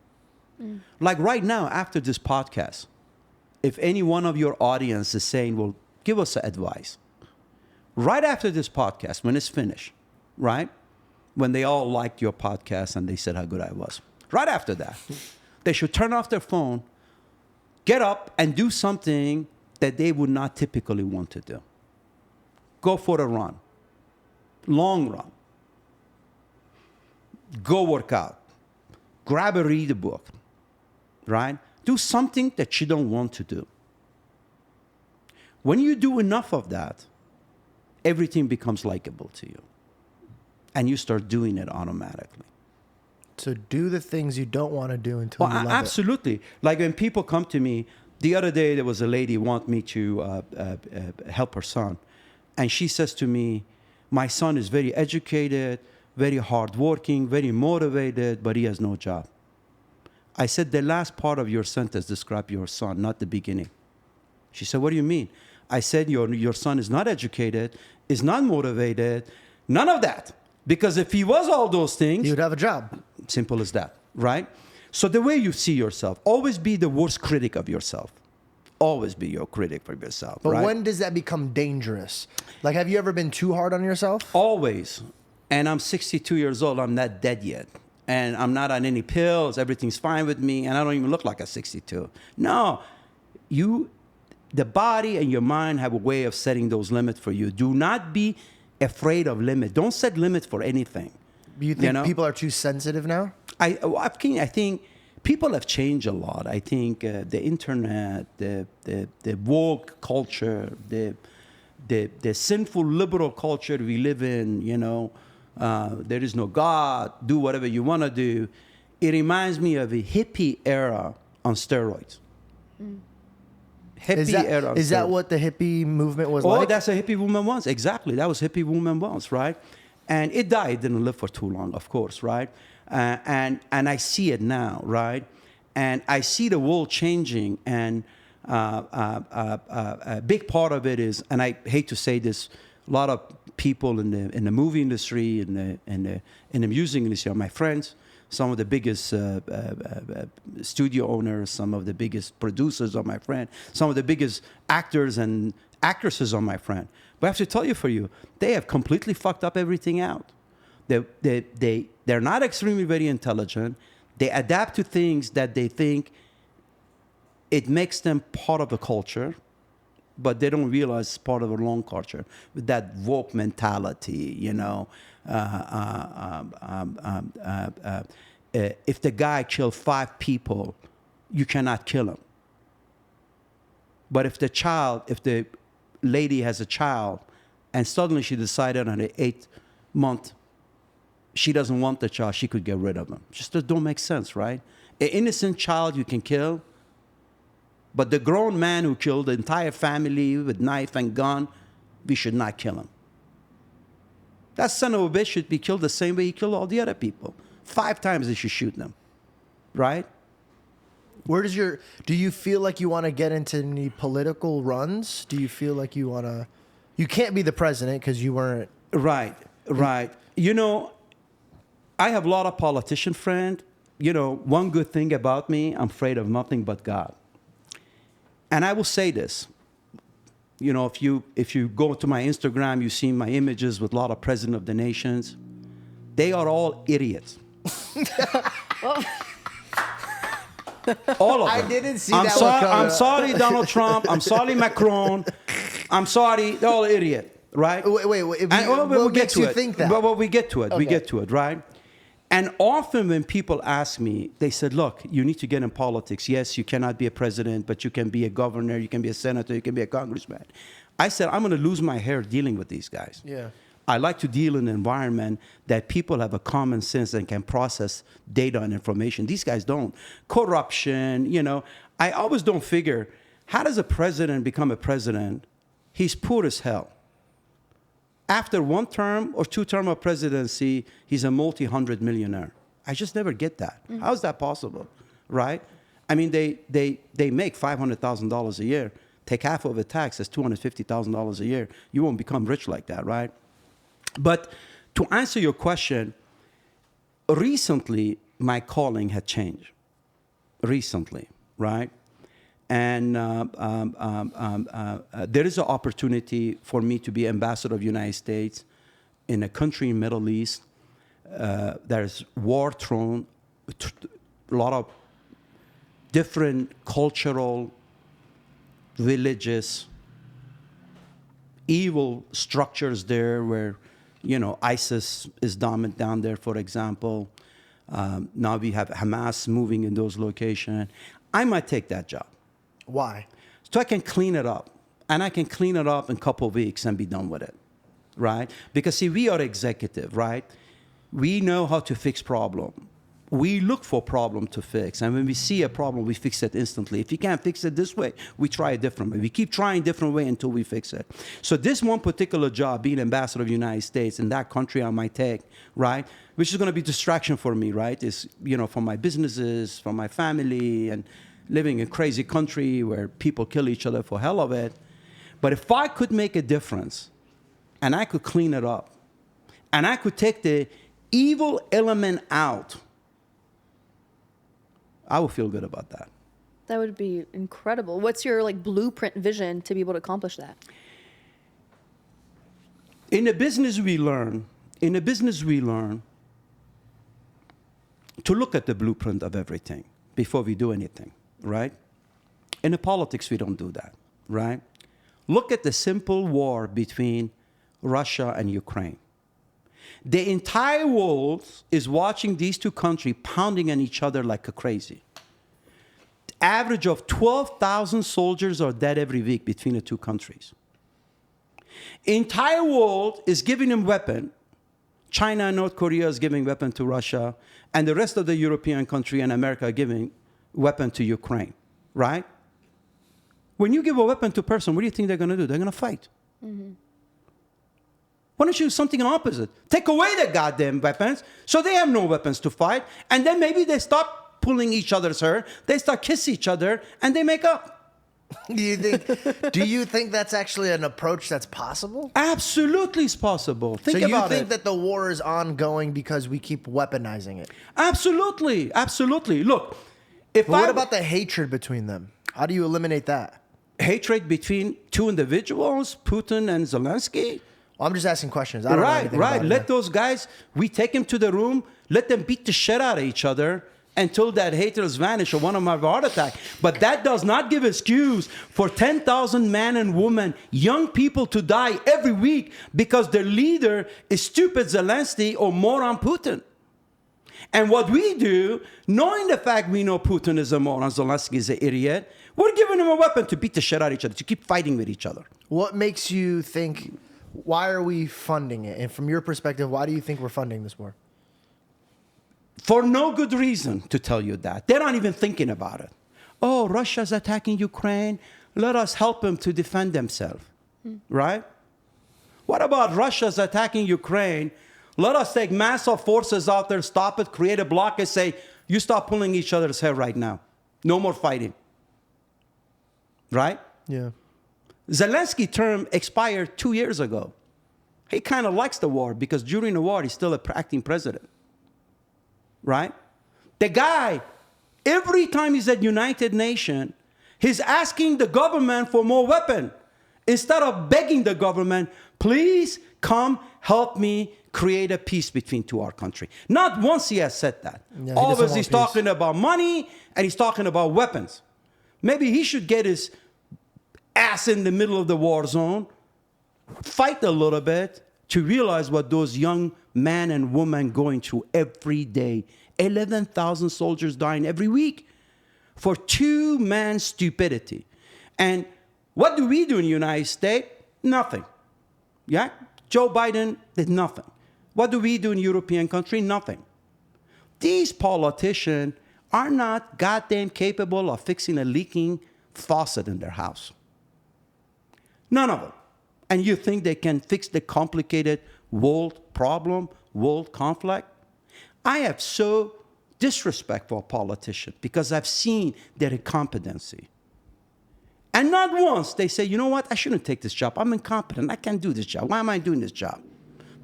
S1: Like right now, after this podcast, if any one of your audience is saying, well, give us advice. Right after this podcast, when it's finished, right? When they all liked your podcast and they said how good I was. Right after that, they should turn off their phone, get up and do something that they would not typically want to do. Go for a run. Long run. Go work out. Grab a read a book. Right? Do something that you don't want to do. When you do enough of that, everything becomes likable to you. And you start doing it automatically.
S3: So do the things you don't want to do until you love
S1: absolutely. Like when people come to me, the other day there was a lady want me to help her son. And she says to me, my son is very educated, very hardworking, very motivated, but he has no job. I said, the last part of your sentence describes your son, not the beginning. She said, what do you mean? I said, your son is not educated, is not motivated, none of that. Because if he was all those things,
S3: it. You'd have a job.
S1: Simple as that, right? So the way you see yourself, always be the worst critic of yourself. Always be your critic for yourself,
S3: But
S1: right?
S3: when does that become dangerous? Like, have you ever been too hard on yourself?
S1: Always. And I'm 62 years old. I'm not dead yet. And I'm not on any pills. Everything's fine with me. And I don't even look like a 62. No. The body and your mind have a way of setting those limits for you. Do not be afraid of limits. Don't set limits for anything.
S3: You think people are too sensitive now?
S1: I think people have changed a lot. I think the internet, the woke culture, the sinful liberal culture we live in, there is no God, do whatever you want to do. It reminds me of a hippie era on steroids.
S3: Is that what the hippie movement was like?
S1: Oh, that's a hippie woman once. Exactly. That was hippie woman once, right? And it died. It didn't live for too long, of course, right? And I see it now, right? And I see the world changing. And a big part of it is, and I hate to say this, a lot of people in the movie industry, in the music industry are my friends. Some of the biggest studio owners, some of the biggest producers are my friend. Some of the biggest actors and actresses are my friend. But I have to tell you, they have completely fucked up everything out. They're not extremely very intelligent. They adapt to things that they think it makes them part of the culture, but they don't realize it's part of a long culture with that woke mentality, if the guy killed 5 people, you cannot kill him. But if the lady has a child, and suddenly she decided on the 8th month she doesn't want the child, she could get rid of him. Just don't make sense, right? An innocent child you can kill, but the grown man who killed the entire family with knife and gun, we should not kill him. That son of a bitch should be killed the same way he killed all the other people. 5 times they should shoot them, right?
S3: Do you feel like you want to get into any political runs? Do you feel like you can't be the president because you weren't.
S1: Right. I have a lot of politician friends. One good thing about me, I'm afraid of nothing but God. And I will say this, if you go to my Instagram, you see my images with a lot of presidents of the nations. They are all idiots. All of them.
S3: I didn't see
S1: I'm
S3: that
S1: sorry,
S3: one coming.
S1: I'm sorry, Donald Trump. I'm sorry, Macron. I'm sorry, they're all idiot, right?
S3: Wait.
S1: We'll get to it.
S3: Think that?
S1: But we get to it.
S3: Okay.
S1: We get to it, right? And often when people ask me, they said, look, you need to get in politics. Yes, you cannot be a president, but you can be a governor, you can be a senator, you can be a congressman. I said, I'm going to lose my hair dealing with these guys.
S3: Yeah.
S1: I like to deal in an environment that people have a common sense and can process data and information. These guys don't. Corruption, I always don't figure, how does a president become a president? He's poor as hell. After 1 term or 2 terms of presidency, he's a multi-hundred millionaire. I just never get that. Mm-hmm. How is that possible, right? I mean, they make $500,000 a year. take half of a tax, that's $250,000 a year. You won't become rich like that, right? But to answer your question, recently, my calling had changed. Recently, right? And there is an opportunity for me to be ambassador of the United States in a country in the Middle East. There's war-torn, a lot of different cultural, religious, evil structures there where, you know, ISIS is dominant down there, for example. Now we have Hamas moving in those locations. I might take that job.
S3: Why?
S1: So I can clean it up. And I can clean it up in a couple of weeks and be done with it, right? Because, see, we are executive, right? We know how to fix problem. We look for problem to fix. And when we see a problem, we fix it instantly. If you can't fix it this way, we try a different way. We keep trying different way until we fix it. So this one particular job, being ambassador of the United States in that country I might take, right? Which is going to be distraction for me, right? Is, you know, for my businesses, for my family, and living in a crazy country where people kill each other for hell of it. But if I could make a difference and I could clean it up and I could take the evil element out, I would feel good about that.
S2: That would be incredible. What's your like blueprint vision to be able to accomplish that?
S1: In the business we learn to look at the blueprint of everything before we do anything, right? In the politics, we don't do that, right? Look at the simple war between Russia and Ukraine. The entire world is watching these two countries pounding on each other like a crazy. Average of 12,000 soldiers are dead every week between the two countries. Entire world is giving them weapon. China and North Korea is giving weapon to Russia, and the rest of the European country and America are giving weapon to Ukraine, right? When you give a weapon to a person, what do you think they're going to do? They're going to fight. Mm-hmm. Why don't you do something opposite? Take away the goddamn weapons so they have no weapons to fight, and then maybe they stop pulling each other's hair, they start kissing each other, and they make up.
S3: Do you think that's actually an approach that's possible?
S1: Absolutely it's possible. Think about it.
S3: So you think that the war is ongoing because we keep weaponizing it?
S1: Absolutely. Absolutely. Look,
S3: what about the hatred between them? How do you eliminate that?
S1: Hatred between two individuals, Putin and Zelensky?
S3: Well, I'm just asking questions. I don't know anything about it.
S1: Let those guys, we take them to the room, let them beat the shit out of each other until that haters vanish or one of them have a heart attack. But that does not give excuse for 10,000 men and women, young people to die every week because their leader is stupid Zelensky or moron Putin. And what we do, knowing the fact we know Putin is a moron, Zelensky is an idiot, we're giving them a weapon to beat the shit out of each other, to keep fighting with each other.
S3: What makes you think, why are we funding it? And from your perspective, why do you think we're funding this war?
S1: For no good reason, to tell you that. They're not even thinking about it. Oh, Russia's attacking Ukraine. Let us help them to defend themselves. Right? What about Russia's attacking Ukraine? Let us take massive forces out there, stop it, create a block and say, you stop pulling each other's hair right now. No more fighting. Right?
S3: Yeah.
S1: Zelensky's term expired 2 years ago. He kind of likes the war because during the war, he's still an acting president. Right? The guy, every time he's at United Nations, he's asking the government for more weapons. Instead of begging the government, please come help me create a peace between our countries. Not once he has said that.
S3: Yeah,
S1: Always he's talking about money and he's talking about weapons. Maybe he should get his ass in the middle of the war zone, fight a little bit to realize what those young men and women going through every day. 11,000 soldiers dying every week for two-man stupidity. And what do we do in the United States? Nothing. Yeah? Joe Biden did nothing. What do we do in European country? Nothing. These politicians are not goddamn capable of fixing a leaking faucet in their house. None of them. And you think they can fix the complicated world problem, world conflict? I have so disrespect for politicians because I've seen their incompetency. And not once they say, you know what, I shouldn't take this job. I'm incompetent. I can't do this job. Why am I doing this job?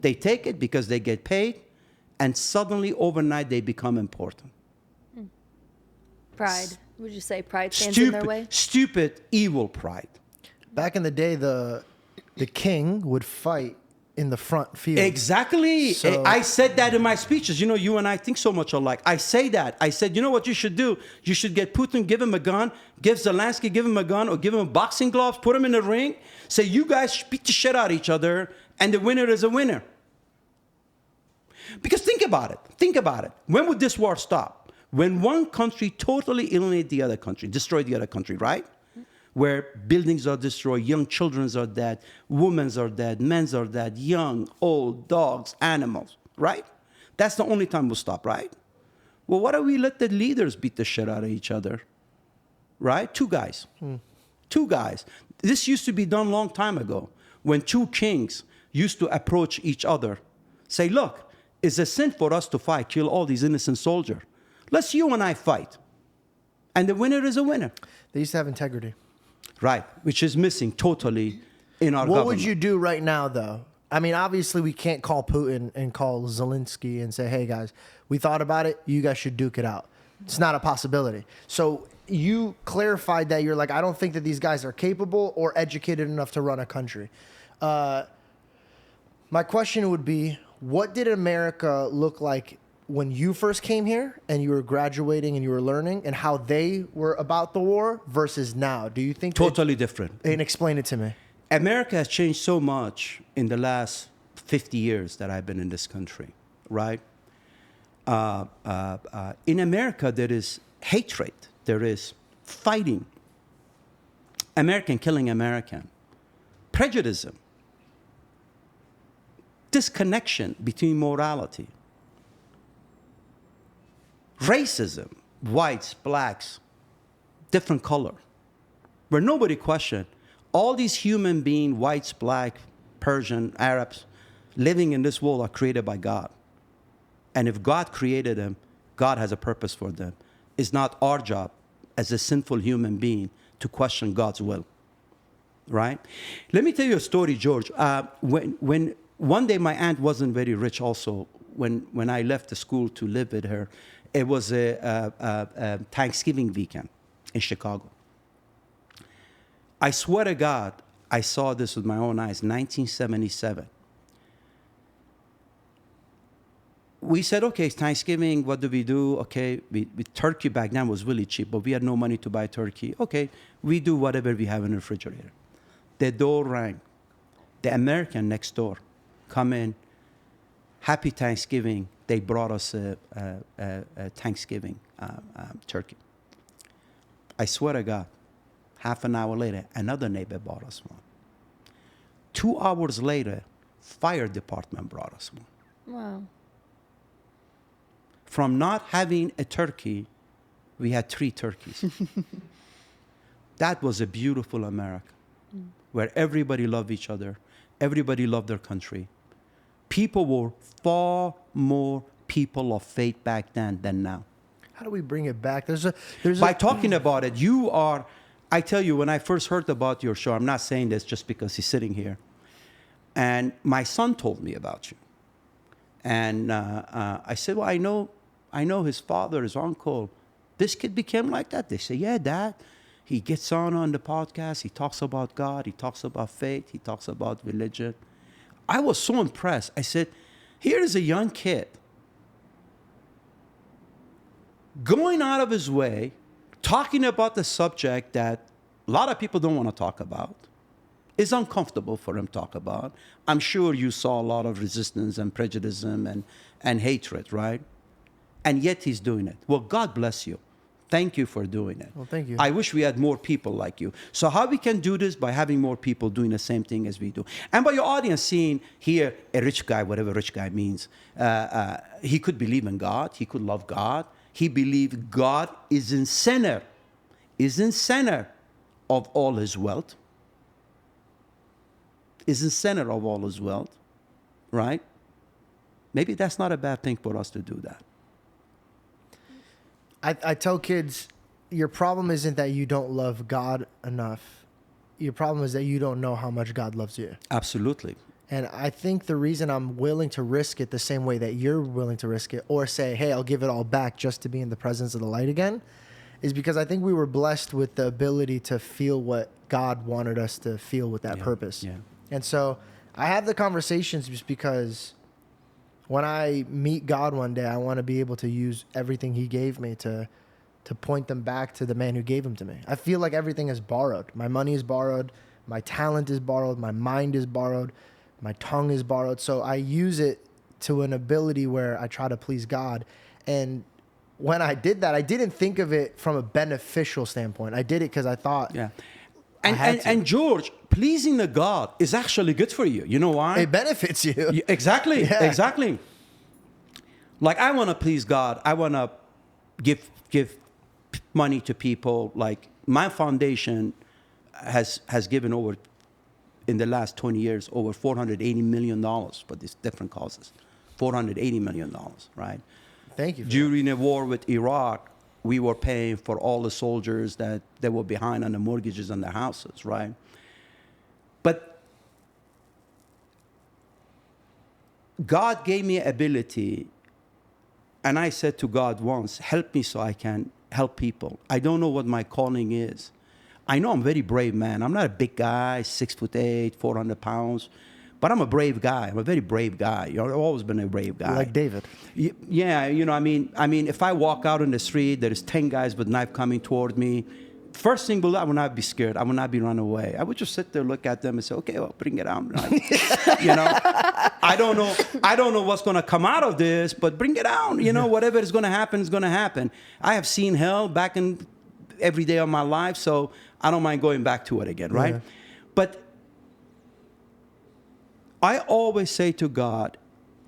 S1: They take it because they get paid, and suddenly overnight they become important.
S2: Pride. Would you say pride stands in their way?
S1: Stupid, evil pride.
S3: Back in the day, the king would fight in the front field.
S1: Exactly.
S3: So-
S1: I said that in my speeches. You know, you and I think so much alike. I say that. I said, you know what you should do? You should get Putin, give him a gun, give Zelensky, give him a gun, or give him boxing gloves, put him in the ring, say, you guys beat the shit out of each other, and the winner is a winner. Because think about it. Think about it. When would this war stop? When one country totally eliminates the other country, destroy the other country, right? Where buildings are destroyed, young children are dead, women are dead, men are dead, young, old, dogs, animals, right? That's the only time we'll stop, right? Well, why don't we let the leaders beat the shit out of each other, right? Two guys. Two guys. This used to be done a long time ago when two kings used to approach each other, say, look, it's a sin for us to fight, kill all these innocent soldiers. Let's you and I fight. And the winner is a winner.
S3: They used to have integrity.
S1: Right, which is missing totally in our government.
S3: What would you do right now, though? I mean, obviously, we can't call Putin and call Zelensky and say, hey, guys, we thought about it. You guys should duke it out. It's not a possibility. So you clarified that you're like, I don't think that these guys are capable or educated enough to run a country. My question would be, what did America look like when you first came here and you were graduating and you were learning, and how they were about the war versus now? Do you think
S1: Totally different.
S3: And explain it to me.
S1: America has changed so much in the last 50 years that I've been in this country, right? In America, there is hatred. There is fighting. American killing American. Prejudice. Disconnection between morality. Racism, whites, blacks, different color, where nobody questioned. All these human beings, whites, black, Persian, Arabs, living in this world are created by God. And if God created them, God has a purpose for them. It's not our job as a sinful human being to question God's will, right? Let me tell you a story, George. When one day my aunt wasn't very rich also, when I left the school to live with her, it was a Thanksgiving weekend in Chicago. I swear to God, I saw this with my own eyes, 1977. We said, okay, it's Thanksgiving, what do we do? Okay, turkey back then was really cheap, but we had no money to buy turkey. Okay, we do whatever we have in the refrigerator. The door rang. The American next door come in, happy Thanksgiving. They brought us a Thanksgiving turkey. I swear to God, half an hour later, another neighbor brought us one. 2 hours later, fire department brought us one.
S2: Wow.
S1: From not having a turkey, we had 3 turkeys. That was a beautiful America, where everybody loved each other, everybody loved their country. People were far more people of faith back then than now.
S3: How do we bring it back?
S1: By talking about it, I tell you, when I first heard about your show, I'm not saying this just because he's sitting here, and my son told me about you. And I said, well, I know his father, his uncle. This kid became like that. They say, yeah, Dad. He gets on the podcast. He talks about God. He talks about faith. He talks about religion. I was so impressed. I said, here is a young kid going out of his way, talking about the subject that a lot of people don't want to talk about. It's uncomfortable for him to talk about. I'm sure you saw a lot of resistance and prejudice and hatred, right? And yet he's doing it. Well, God bless you. Thank you for doing it.
S3: Well, thank you.
S1: I wish we had more people like you. So how we can do this? By having more people doing the same thing as we do. And by your audience seeing here a rich guy, whatever rich guy means, he could believe in God. He could love God. He believed God is in center of all his wealth. Is in center of all his wealth, right? Maybe that's not a bad thing for us to do that.
S3: I tell kids, your problem isn't that you don't love God enough. your problem is that you don't know how much God loves you.
S1: Absolutely.
S3: And I think the reason I'm willing to risk it the same way that you're willing to risk it, or say, hey, I'll give it all back just to be in the presence of the light again, is because I think we were blessed with the ability to feel what God wanted us to feel with that purpose.
S1: Yeah.
S3: And so I have the conversations just because when I meet God one day, I want to be able to use everything he gave me to point them back to the man who gave them to me. I feel like everything is borrowed. My money is borrowed. My talent is borrowed. My mind is borrowed. My tongue is borrowed. So I use it to an ability where I try to please God. And when I did that, I didn't think of it from a beneficial standpoint. I did it because I thought,
S1: Yeah.
S3: had to.
S1: And George, pleasing the God is actually good for you. You know why?
S3: it benefits you.
S1: Exactly.
S3: Yeah.
S1: Exactly. Like I want to please God. I want to give money to people. Like my foundation has given over, in the last 20 years, over $480 million for these different causes. $480 million, right?
S3: Thank you.
S1: During the war with Iraq, we were paying for all the soldiers that they were behind on the mortgages on their houses, right? But God gave me ability, and I said to God once, help me so I can help people. I don't know what my calling is. I know I'm a very brave man. I'm not a big guy, 6'8", 400 pounds, but I'm a brave guy. I'm a very brave guy. You know, I've always been a brave guy.
S3: Like David.
S1: Yeah, you know, I mean, if I walk out in the street, there is 10 guys with knife coming toward me. First thing, I will not be scared. I will not be run away. I would just sit there, look at them, and say, "Okay, well, bring it on." Like, you know, I don't know what's going to come out of this, but bring it on. You know, whatever is going to happen is going to happen. I have seen hell back in every day of my life, so I don't mind going back to it again, right?
S3: Yeah.
S1: But I always say to God,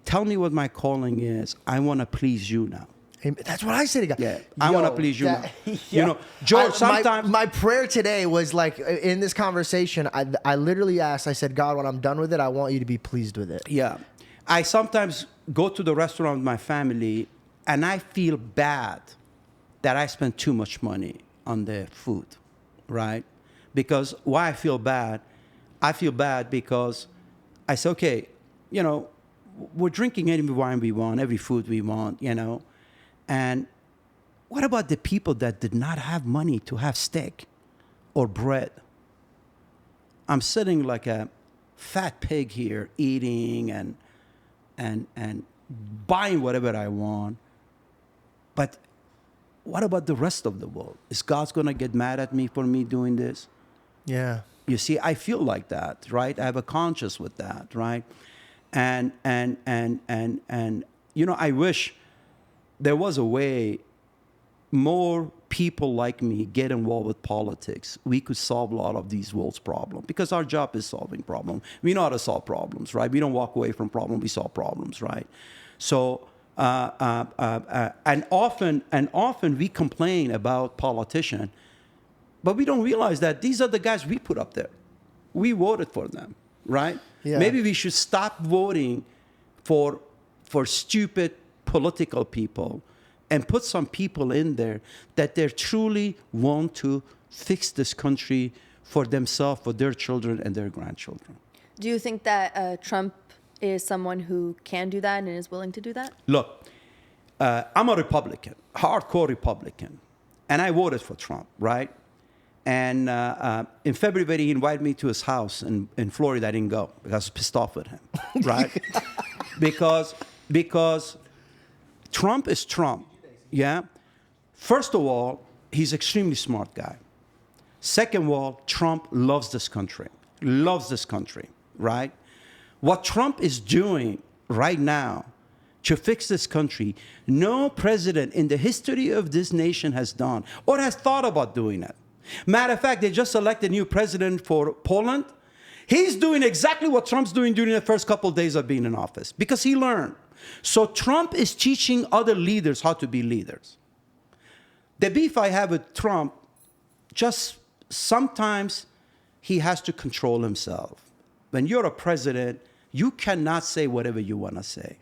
S1: tell me what my calling is. I want to please you now.
S3: That's what I say to God.
S1: Yeah, I want to please you now.
S3: Yeah.
S1: You know, George, sometimes...
S3: My prayer today was like, in this conversation, I literally asked, I said, God, when I'm done with it, I want you to be pleased with it.
S1: Yeah. I sometimes go to the restaurant with my family, and I feel bad that I spend too much money on the food, right? Because why I feel bad? I feel bad because I say, okay, you know, we're drinking any wine we want, every food we want, you know. And what about the people that did not have money to have steak or bread? I'm sitting like a fat pig here, eating and buying whatever I want. But what about the rest of the world? Is God going to get mad at me for me doing this?
S3: Yeah.
S1: You see, I feel like that, right? I have a conscience with that, right? And you know, I wish there was a way more people like me get involved with politics. We could solve a lot of these world's problems because our job is solving problems. We know how to solve problems, right? We don't walk away from problems, we solve problems, right? So, and often we complain about politicians, but we don't realize that these are the guys we put up there. We voted for them, right?
S3: Yeah.
S1: Maybe we should stop voting for stupid political people and put some people in there that they truly want to fix this country for themselves, for their children and their grandchildren.
S2: Do you think that Trump is someone who can do that and is willing to do that?
S1: Look, I'm a Republican, hardcore Republican, and I voted for Trump, right? And in February, he invited me to his house in Florida. I didn't go because I was pissed off with him, right? because Trump is Trump, yeah? First of all, he's an extremely smart guy. Second of all, Trump loves this country, right? What Trump is doing right now to fix this country, no president in the history of this nation has done or has thought about doing it. Matter of fact, they just elected a new president for Poland. He's doing exactly what Trump's doing during the first couple of days of being in office because he learned. So Trump is teaching other leaders how to be leaders. The beef I have with Trump, just sometimes he has to control himself. When you're a president, you cannot say whatever you want to say.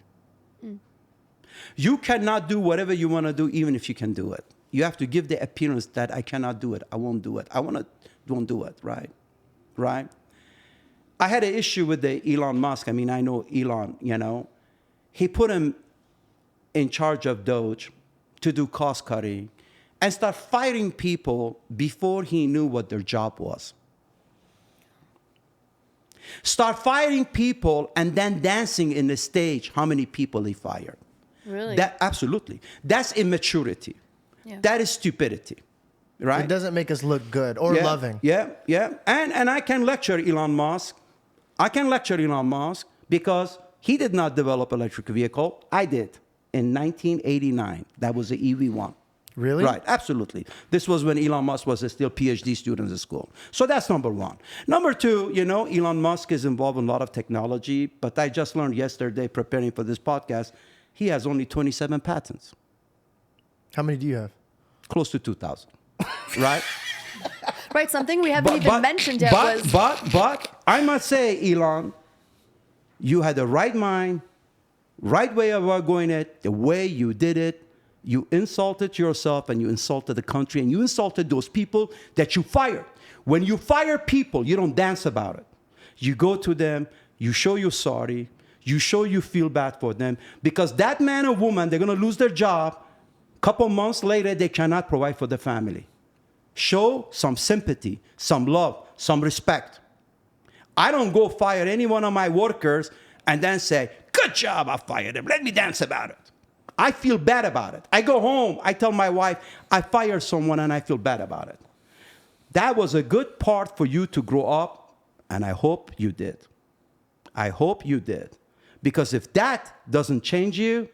S1: You cannot do whatever you want to do, even if you can do it. You have to give the appearance that I cannot do it, I won't do it, won't do it, right? right? I had an issue with the Elon Musk. I mean, I know Elon, you know. He put him in charge of Doge to do cost cutting and start firing people before he knew what their job was. Start firing people and then dancing in the stage how many people he fired.
S2: Really?
S1: Absolutely. That's immaturity.
S2: Yeah.
S1: That is stupidity. Right?
S3: It doesn't make us look good or loving.
S1: Yeah. And I can lecture Elon Musk. I can lecture Elon Musk because he did not develop electric vehicle. I did in 1989. That was the EV1.
S3: Really?
S1: Right, absolutely. This was when Elon Musk was still PhD student in school. So that's number one. Number two, you know, Elon Musk is involved in a lot of technology, but I just learned yesterday preparing for this podcast, he has only 27 patents.
S3: How many do you have?
S1: Close to 2,000, right?
S2: Right, something we haven't even mentioned yet was...
S1: But I must say, Elon, you had the right mind, right way of going it, the way you did it. You insulted yourself and you insulted the country and you insulted those people that you fired. When you fire people, you don't dance about it. You go to them, you show you're sorry, you show you feel bad for them because that man or woman, they're going to lose their job. Couple months later, they cannot provide for the family. Show some sympathy, some love, some respect. I don't go fire any one of my workers and then say, good job, I fired him. Let me dance about it. I feel bad about it. I go home, I tell my wife, I fired someone and I feel bad about it. That was a good part for you to grow up, and I hope you did. I hope you did. Because if that doesn't change you,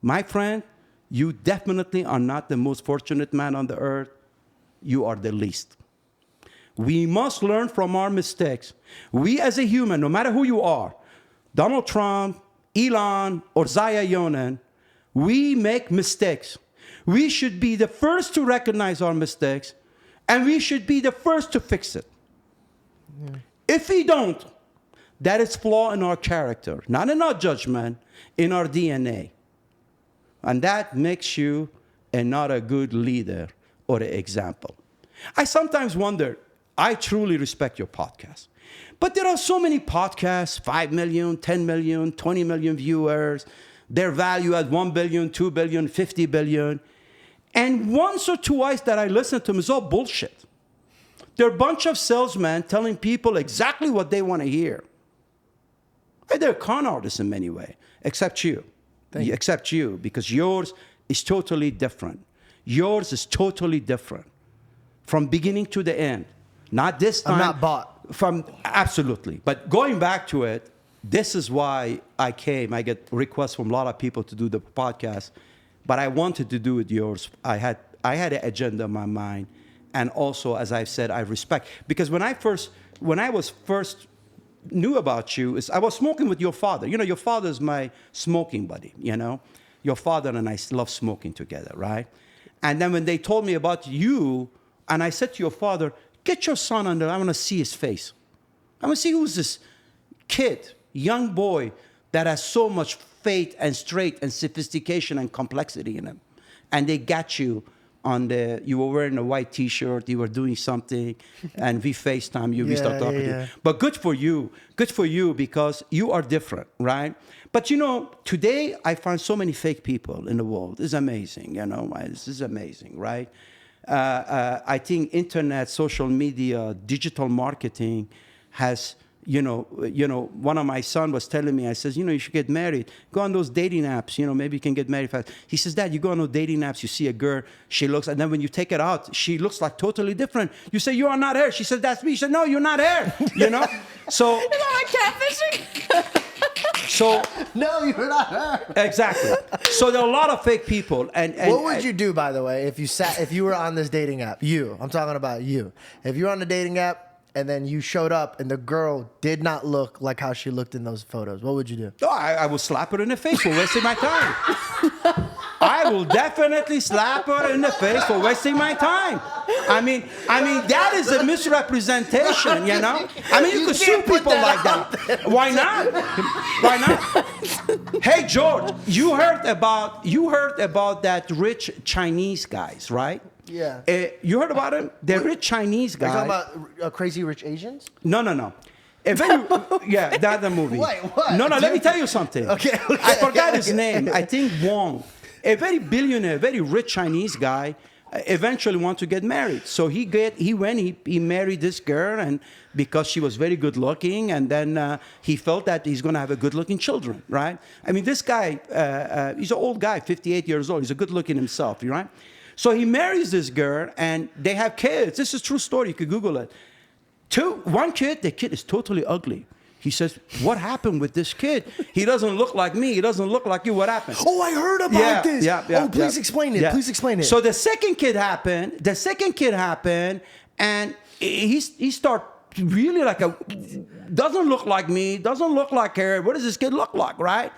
S1: my friend, you definitely are not the most fortunate man on the earth. You are the least. We must learn from our mistakes. We as a human, no matter who you are, Donald Trump, Elon, or Zaya Younan, we make mistakes. We should be the first to recognize our mistakes, and we should be the first to fix it. If we don't, that is flaw in our character, not in our judgment, in our DNA. And that makes you not a good leader or an example. I sometimes wonder, I truly respect your podcast. But there are so many podcasts, 5 million, 10 million, 20 million viewers. Their value at 1 billion, 2 billion, 50 billion. And once or twice that I listen to them is all bullshit. They're a bunch of salesmen telling people exactly what they want to hear. They're con artists in many ways, except you. Except you, because yours is totally different. Yours is totally different. From beginning to the end. Not this time.
S3: I'm not bought.
S1: Absolutely. But going back to it, this is why I came. I get requests from a lot of people to do the podcast, but I wanted to do it yours. I had an agenda in my mind, and also, as I've said, I respect. Because when I was first knew about you, I was smoking with your father. You know, your father is my smoking buddy. You know, your father and I love smoking together, right? And then when they told me about you, and I said to your father, get your son under. I want to see his face. I want to see who's this kid. Young boy that has so much faith and strength and sophistication and complexity in him. And they got you you were wearing a white t-shirt, you were doing something, and we FaceTime you, we start talking to you. But good for you because you are different, right? But you know, today I find so many fake people in the world. It's amazing, you know, this is amazing, right? I think internet, social media, digital marketing has, you know, one of my son was telling me, I says, you know, you should get married. Go on those dating apps, you know, maybe you can get married fast. He says, Dad, you go on those dating apps, you see a girl, she looks, and then when you take it out, she looks like totally different. You say, you are not her. She said, that's me. She said, no, you're not her, you know? So.
S2: Is that like catfishing?
S1: So.
S3: No, you're not her.
S1: Exactly. So there are a lot of fake people. And
S3: what would you do, by the way, if you were on this dating app? I'm talking about you. If you were on the dating app, and then you showed up and the girl did not look like how she looked in those photos, what would you do?
S1: Oh, I will slap her in the face for wasting my time. I will definitely slap her in the face for wasting my time. I mean, that is a misrepresentation, you know? I mean, you could sue people like that. Why not? Why not? Hey, George, you heard about that rich Chinese guys, right?
S3: Yeah.
S1: You heard about him? The rich Chinese
S3: Are you
S1: guy.
S3: talking about Crazy Rich Asians?
S1: No. A very, yeah, that's the movie.
S3: Wait, what?
S1: No, let me tell you something.
S3: Okay.
S1: I forgot his name. I think Wong. A very billionaire, very rich Chinese guy eventually want to get married. So he married this girl, and because she was very good looking, and then he felt that he's going to have a good looking children, right? I mean, this guy, he's an old guy, 58 years old. He's a good looking himself, right? So he marries this girl, and they have kids. This is a true story. You could Google it. One kid, the kid is totally ugly. He says, what happened with this kid? He doesn't look like me. He doesn't look like you. What happened?
S3: Oh, I heard about this. Please
S1: Yeah.
S3: explain it.
S1: Yeah.
S3: Please explain it.
S1: So the second kid happened, and he start really like doesn't look like me, doesn't look like her. What does this kid look like, right?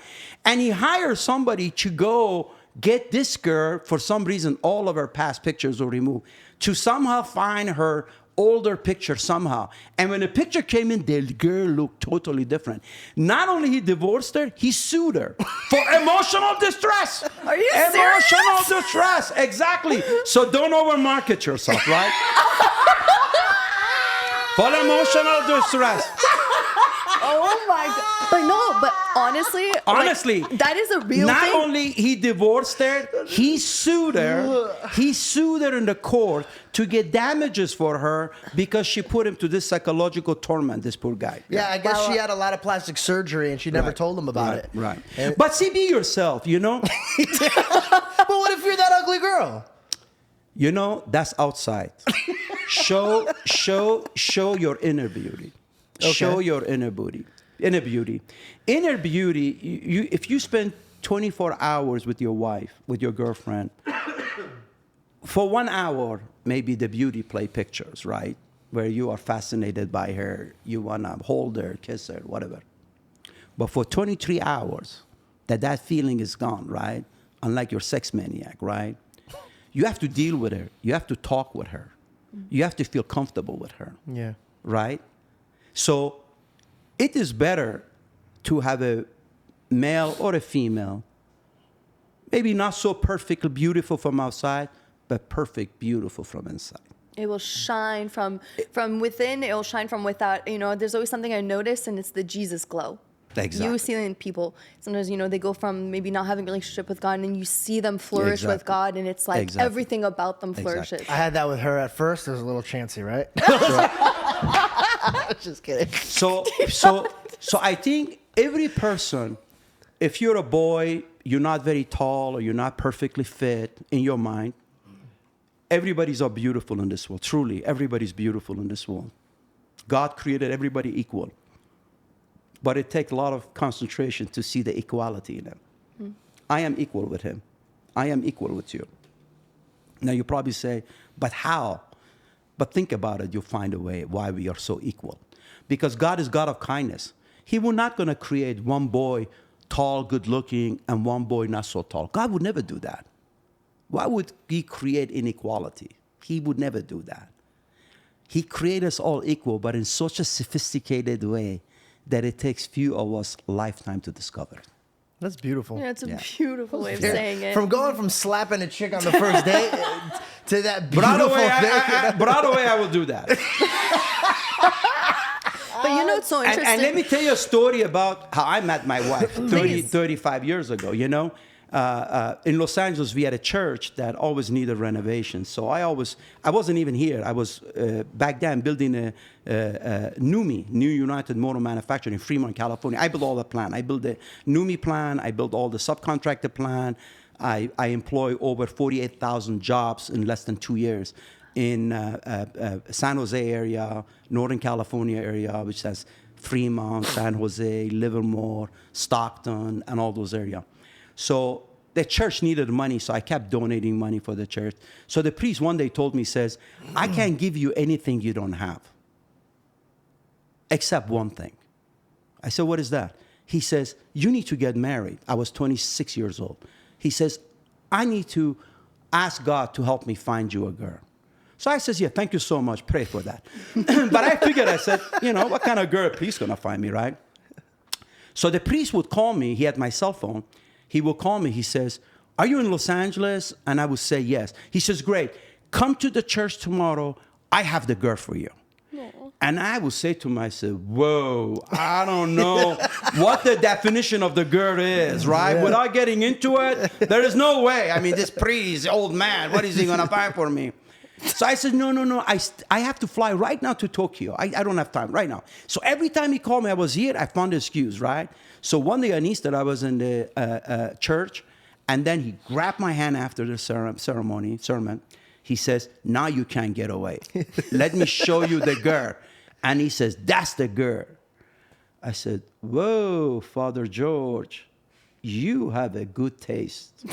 S1: And he hires somebody to go get this girl. For some reason, all of her past pictures were removed, to somehow find her older picture somehow. And when the picture came in, the girl looked totally different. Not only he divorced her, he sued her for emotional distress.
S2: Are you
S1: emotional
S2: serious?
S1: distress, exactly. So don't overmarket yourself, right? For emotional distress.
S2: Oh my god! But no, but honestly, like, that is a real
S1: not
S2: thing.
S1: only he divorced her, he sued her. He sued her in the court to get damages for her because she put him to this psychological torment. This poor guy.
S3: Yeah, I guess
S2: Well,
S3: she had a lot of plastic surgery and she never told him about it.
S1: Right.
S3: And-
S1: But see, be yourself. You know.
S3: But what if you're that ugly girl?
S1: You know, that's outside. Show your inner beauty.
S3: Okay.
S1: Show your inner beauty. Inner beauty. Inner beauty. If you spend 24 hours with your wife, with your girlfriend, for 1 hour, maybe the beauty play pictures, right? Where you are fascinated by her, you wanna hold her, kiss her, whatever. But for 23 hours, that feeling is gone, right? Unlike your sex maniac, right? You have to deal with her. You have to talk with her. You have to feel comfortable with her.
S3: Yeah.
S1: Right? So it is better to have a male or a female, maybe not so perfectly beautiful from outside, but perfect beautiful from inside.
S2: It will shine from within. It will shine from without. You know, there's always something I notice, and it's the Jesus glow.
S1: Exactly.
S2: You see in people, sometimes, you know, they go from maybe not having a relationship with God, and you see them flourish with
S1: Exactly.
S2: God, and it's like
S1: Exactly.
S2: everything about them flourishes.
S3: I had that with her at first. It was a little chancy, right? Just kidding.
S1: So I think every person, if you're a boy, you're not very tall, or you're not perfectly fit in your mind, everybody's all beautiful in this world. Truly, everybody's beautiful in this world. God created everybody equal. But it takes a lot of concentration to see the equality in him. I am equal with him. I am equal with you. Now you probably say, but how? But think about it, you'll find a way why we are so equal. Because God is God of kindness. He was not going to create one boy tall, good looking, and one boy not so tall. God would never do that. Why would he create inequality? He would never do that. He created us all equal, but in such a sophisticated way that it takes few of us lifetime to discover it.
S3: That's beautiful.
S2: Yeah, it's a
S1: Yeah.
S2: beautiful way of saying it.
S3: From going from slapping a chick on the first date to that
S1: But
S3: beautiful
S1: right
S3: thing.
S1: away, I will do that.
S2: But you know, it's so interesting.
S1: And let me tell you a story about how I met my wife
S2: Please.
S1: 35 years ago. You know, in Los Angeles, we had a church that always needed renovation. So I wasn't even here. I was back then building a NUMI, New United Motor Manufacturing in Fremont, California. I built all the plan. I built the NUMI plan. I built all the subcontractor plan. I employ over 48,000 jobs in less than 2 years in San Jose area, Northern California area, which has Fremont, San Jose, Livermore, Stockton, and all those areas. So the church needed money, so I kept donating money for the church. So the priest one day told me, says, I can't give you anything you don't have, except one thing. I said, what is that? He says, you need to get married. I was 26 years old. He says, I need to ask God to help me find you a girl. So I says, yeah, thank you so much. Pray for that. But I figured, I said, you know, what kind of girl a priest going to find me, right? So the priest would call me. He had my cell phone. He will call me. He says, are you in Los Angeles? And I would say yes. He says, great. come to the church tomorrow. I have the girl for you. And I would say to myself, whoa, I don't know what the definition of the girl is, right?
S3: Yeah.
S1: Without getting into it, there is no way. I mean, this priest, old man, what is he going to find for me? So I said, no, I have to fly right now to Tokyo. I don't have time right now. So every time he called me, I was here, I found an excuse, right? So one day on Easter, I was in the church, and then he grabbed my hand after the sermon. He says, now you can't get away. Let me show you the girl. And he says, that's the girl. I said, whoa, Father George, you have a good taste.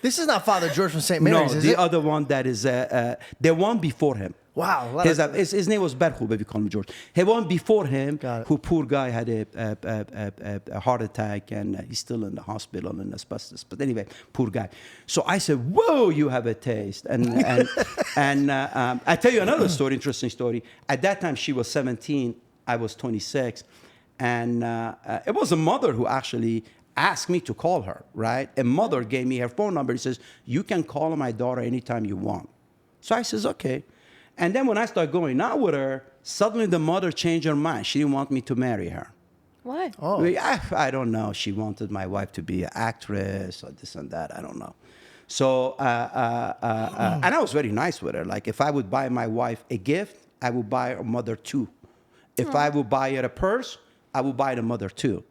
S3: This is not Father George from St. Mary's,
S1: No,
S3: is
S1: the
S3: it?
S1: other one that is, the one before him.
S3: Wow.
S1: His name was Berhu, but we call him George. He one before him,
S3: Got it.
S1: who poor guy had a heart attack, and he's still in the hospital in asbestos. But anyway, poor guy. So I said, whoa, you have a taste. And I tell you another story, interesting story. At that time, she was 17. I was 26. And it was a mother who actually asked me to call her, right? A mother gave me her phone number. He says, you can call my daughter anytime you want. So I says, okay. And then when I started going out with her, suddenly the mother changed her mind. She didn't want me to marry her.
S2: Why?
S3: Oh.
S1: I don't know. She wanted my wife to be an actress or this and that. I don't know. So, and I was very nice with her. Like, if I would buy my wife a gift, I would buy her mother too. If I would buy her a purse, I would buy the mother too.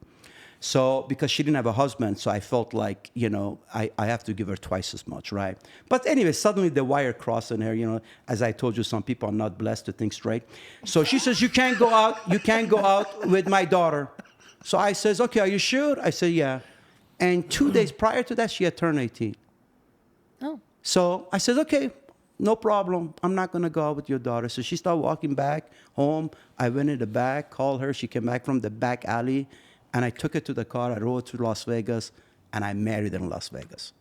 S1: So, because she didn't have a husband, so I felt like, I have to give her twice as much, right? But anyway, suddenly the wire crossed in her, as I told you, some people are not blessed to think straight. So she says, you can't go out with my daughter. So I says, okay, are you sure? I said, yeah. And 2 days prior to that, she had turned 18.
S2: Oh.
S1: So I said, okay, no problem. I'm not going to go out with your daughter. So she started walking back home. I went in the back, called her. She came back from the back alley. And I took her to the car. I rode to Las Vegas, and I married her in Las Vegas.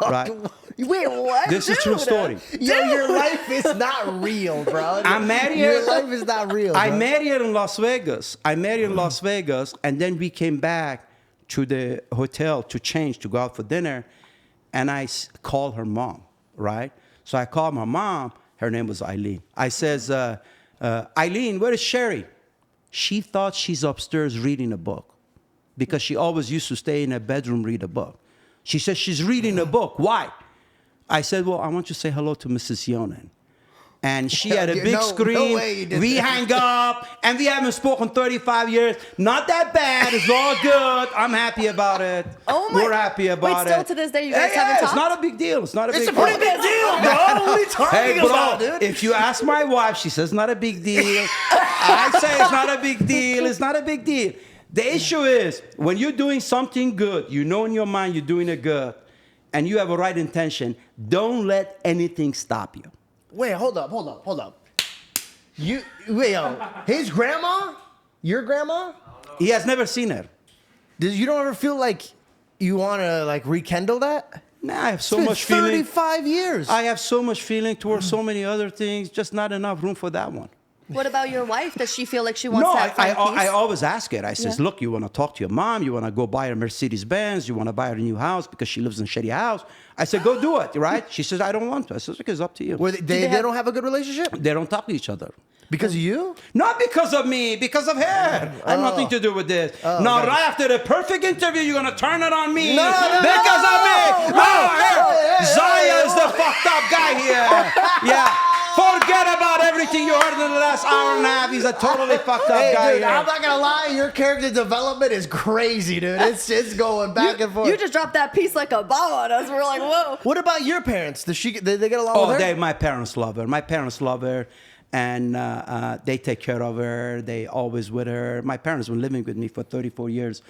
S1: Right?
S3: Wait, what?
S1: This is a true story.
S3: Yo, your life is not real, bro.
S1: I married
S3: Your
S1: her.
S3: life is not real.
S1: I
S3: bro.
S1: married her in Las Vegas. And then we came back to the hotel to change, to go out for dinner. And I called her mom, right? So I called my mom. Her name was Eileen. I says, Eileen, where is Sherry? She thought she's upstairs reading a book, because she always used to stay in her bedroom, read a book. She says she's reading a book. Why? I said, well, I want you to say hello to Mrs. Younan. And she had a big screen.
S3: No way you did
S1: We
S3: that.
S1: hang up, and we haven't spoken 35 years. Not that bad. It's all good. I'm happy about it.
S2: Oh my-
S1: We're happy about
S2: Wait,
S1: it.
S2: still to this day, you guys haven't
S1: It's
S2: talked?
S1: not a big deal. It's not a
S3: It's
S1: big
S3: a pretty
S1: deal.
S3: big deal, bro. What are you talking
S1: Hey, bro,
S3: about, dude?
S1: if you ask my wife, she says not a big deal. I say it's not a big deal. It's not a big deal. The issue is, when you're doing something good, you know in your mind you're doing it good, and you have a right intention, don't let anything stop you.
S3: Wait, hold up. His grandma? Your grandma?
S1: He has never seen her.
S3: You don't ever feel like you want to like rekindle that?
S1: Nah, I have so
S3: It's been
S1: much feeling.
S3: 35 years.
S1: I have so much feeling towards so many other things, just not enough room for that one.
S2: What about your wife? Does she feel like she wants
S1: No,
S2: to have
S1: I
S2: find peace?
S1: always ask her. I says,
S2: Yeah.
S1: look, you want to talk to your mom? You want to go buy her Mercedes-Benz? You want to buy her a new house because she lives in a shitty house? I said, go do it, right? She says, I don't want to. I says, okay, it's up to you.
S3: Where they
S2: they have-
S3: don't have a good relationship?
S1: They don't talk to each other.
S3: Because of you?
S1: Not because of me, because of her. I have nothing to do with this. Now,
S3: okay.
S1: right after the perfect interview, you're going to turn it on me
S3: No,
S1: because of me.
S3: no,
S1: Zaya is the fucked up guy here. Yeah. Forget about everything you heard in the last hour and a half. He's a totally fucked up
S3: Hey,
S1: guy
S3: dude,
S1: here.
S3: I'm not gonna lie. Your character development is crazy, dude. It's going back and forth.
S2: You just dropped that piece like a bomb on us. We're like, whoa.
S3: What about your parents? Does they get along
S1: Oh,
S3: with her?
S1: my parents love her. My parents love her, and they take care of her. They always with her. My parents were living with me for 34 years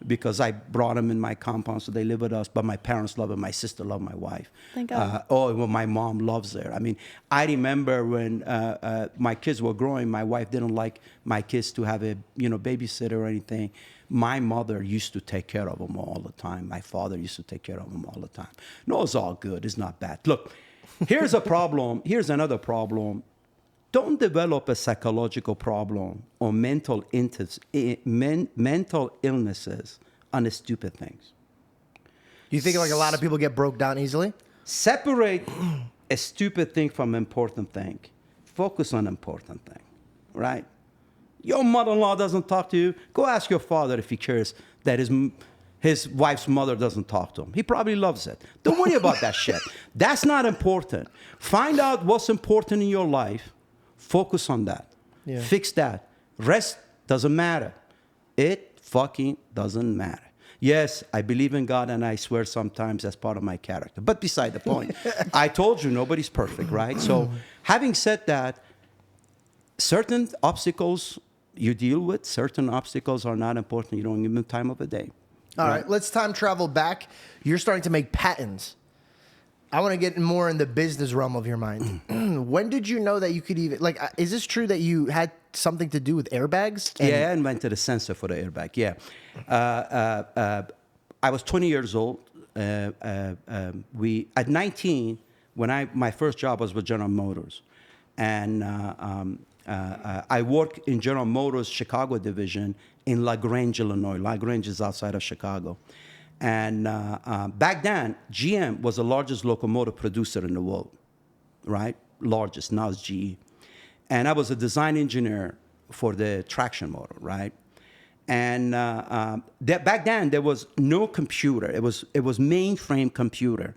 S1: because I brought them in my compound, so they live with us. But my parents love her. My sister loved my wife.
S2: Thank God.
S1: Well, my mom loves her. I mean, I remember when my kids were growing, my wife didn't like my kids to have a babysitter or anything. My mother used to take care of them all the time. My father used to take care of them all the time. No, it's all good. It's not bad. Look, here's a problem. Here's another problem. Don't develop a psychological problem or mental illnesses on the stupid things.
S3: You think like a lot of people get broke down easily?
S1: Separate a stupid thing from important thing. Focus on important thing, right? Your mother-in-law doesn't talk to you. Go ask your father if he cares that his wife's mother doesn't talk to him. He probably loves it. Don't worry about that shit. That's not important. Find out what's important in your life. Focus on that.
S3: Yeah.
S1: Fix that. Rest doesn't matter. It fucking doesn't matter. Yes, I believe in God and I swear sometimes that's part of my character. But beside the point, I told you nobody's perfect, right? So having said that, certain obstacles you deal with, certain obstacles are not important. You don't give them time of the day.
S3: All right, let's time travel back. You're starting to make patents. I want to get more in the business realm of your mind. When did you know that you could even, like, is this true that you had something to do with airbags?
S1: Yeah, I invented a sensor for the airbag, yeah. I was 20 years old. At 19, when my first job was with General Motors. And I worked in General Motors' Chicago division in LaGrange, Illinois. LaGrange is outside of Chicago. And back then, GM was the largest locomotive producer in the world, right? Largest, now it's GE. And I was a design engineer for the traction motor, right? And back then, there was no computer. It was mainframe computer.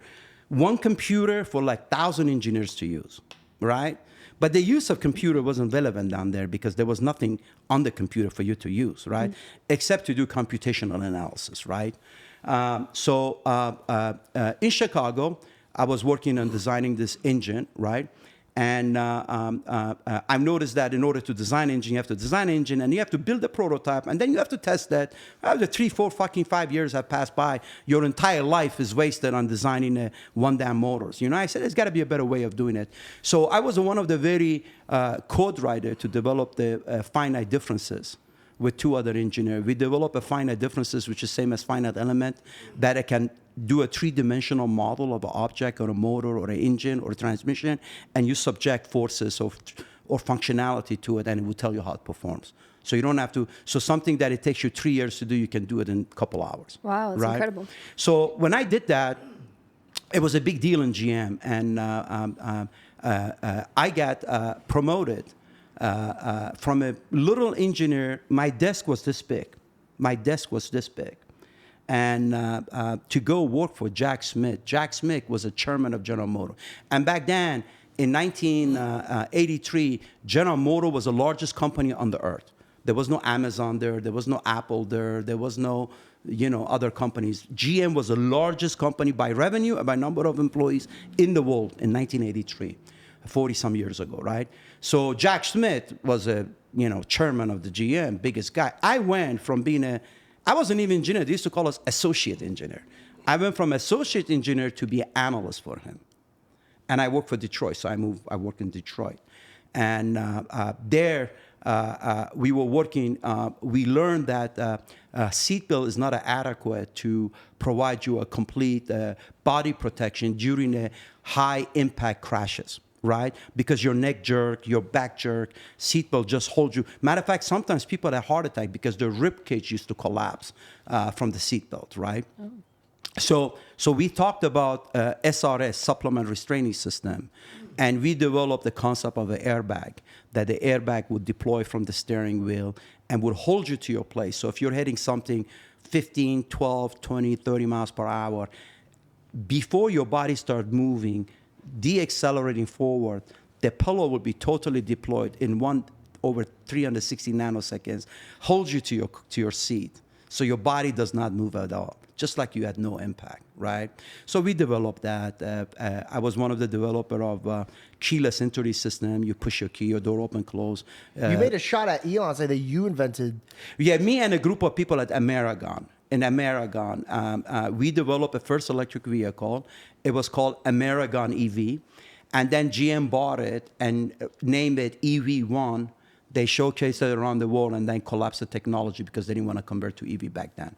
S1: One computer for like 1,000 engineers to use, right? But the use of computer wasn't relevant down there because there was nothing on the computer for you to use, right? Except to do computational analysis, right? In Chicago, I was working on designing this engine, right? And I've noticed that in order to design engine, you have to design engine and you have to build a prototype and then you have to test that. After 3, 4, fucking 5 years have passed by, your entire life is wasted on designing one damn motors. You know, I said, there's got to be a better way of doing it. So I was one of the very code writer to develop the finite differences with 2 other engineers. We developed a finite differences, which is same as finite element, that it can do a 3-dimensional model of an object or a motor or an engine or a transmission, and you subject forces or functionality to it, and it will tell you how it performs. So you don't have to, so something that it takes you 3 years to do, you can do it in a couple hours.
S2: Wow, that's incredible.
S1: So when I did that, it was a big deal in GM, and I got promoted from a little engineer. My desk was this big. And to go work for Jack Smith. Jack Smith was a chairman of General Motors. And back then, in 1983, General Motors was the largest company on the earth. There was no Amazon there. There was no Apple there. There was no, other companies. GM was the largest company by revenue and by number of employees in the world in 1983, 40-some years ago, right? So Jack Smith was a, chairman of the GM, biggest guy. I went from being I wasn't even engineer. They used to call us associate engineer. I went from associate engineer to be an analyst for him. And I worked for Detroit, so I worked in Detroit. And there, we were working, we learned that seatbelt is not adequate to provide you a complete body protection during a high impact crashes. Right? Because your neck jerk, your back jerk, seatbelt just holds you. Matter of fact, sometimes people have heart attack because their rib cage used to collapse from the seatbelt, right? Oh. So we talked about SRS, supplement restraining system, and we developed the concept of an airbag, that the airbag would deploy from the steering wheel and would hold you to your place. So if you're hitting something 15, 12, 20, 30 miles per hour, before your body starts moving, deaccelerating forward, the pillow will be totally deployed in over 360 nanoseconds, holds you to your seat, so your body does not move at all, just like you had no impact, right? So we developed that. I was one of the developer of keyless entry system. You push your key, your door open, close.
S3: You made a shot at Elon, say that you invented.
S1: Yeah, me and a group of people at American. In American, we developed a first electric vehicle. It was called American EV. And then GM bought it and named it EV1. They showcased it around the world and then collapsed the technology because they didn't want to convert to EV back then.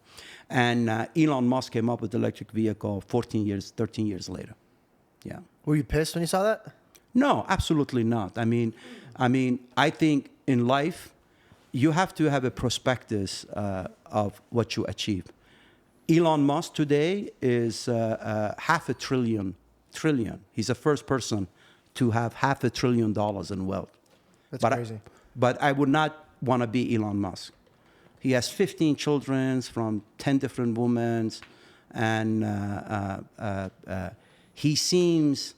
S1: And Elon Musk came up with the electric vehicle 13 years later. Yeah.
S3: Were you pissed when you saw that?
S1: No, absolutely not. I mean, I think in life, you have to have a prospectus of what you achieve. Elon Musk today is $500 billion trillion. He's the first person to have $500 billion in wealth.
S3: That's
S1: but
S3: crazy.
S1: But I would not want to be Elon Musk. He has 15 children from 10 different women, and he seems,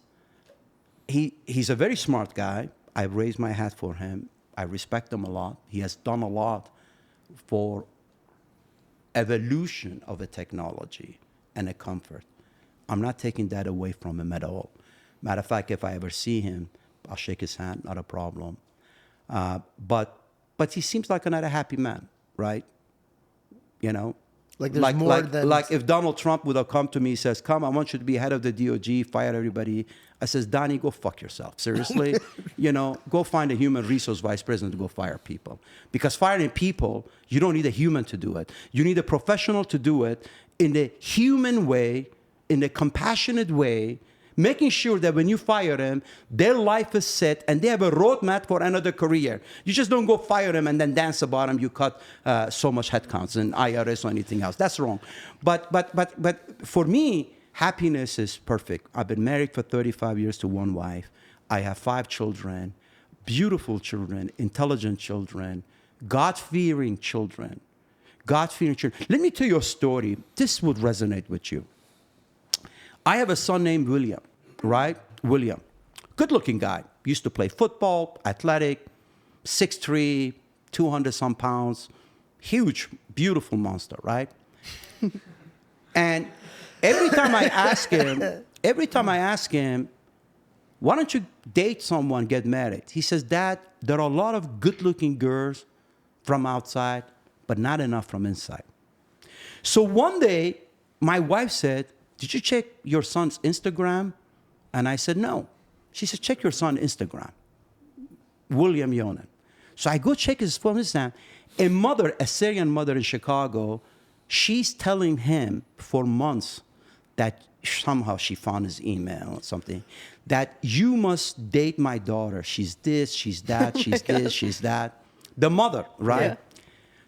S1: he's a very smart guy. I raised my hat for him. I respect him a lot. He has done a lot for evolution of a technology and a comfort. I'm not taking that away from him at all. Matter of fact, if I ever see him, I'll shake his hand, not a problem. But he seems like another happy man, right? You know?
S3: Like there's more than...
S1: Like if Donald Trump would have come to me and says, come, I want you to be head of the DOJ, fire everybody. I says, Donnie, go fuck yourself. Seriously? You know, go find a human resource vice president to go fire people. Because firing people, you don't need a human to do it. You need a professional to do it in a human way, in a compassionate way, making sure that when you fire them, their life is set and they have a roadmap for another career. You just don't go fire them and then dance about them. You cut so much headcounts in IRS or anything else. That's wrong. But for me, happiness is perfect. I've been married for 35 years to one wife. I have 5 children, beautiful children, intelligent children, God-fearing children. God-fearing children. Let me tell you a story. This would resonate with you. I have a son named William, right? William. Good-looking guy. Used to play football, athletic, 6'3", 200-some pounds. Huge, beautiful monster, right? And every time I ask him, why don't you date someone, get married? He says, Dad, there are a lot of good-looking girls from outside, but not enough from inside. So one day, my wife said, did you check your son's Instagram? And I said, no. She said, check your son's Instagram, William Younan. So I go check his phone Instagram. A Syrian mother in Chicago, she's telling him for months that somehow she found his email or something, that you must date my daughter. She's this, she's that, she's this, she's that. The mother, right?
S2: Yeah.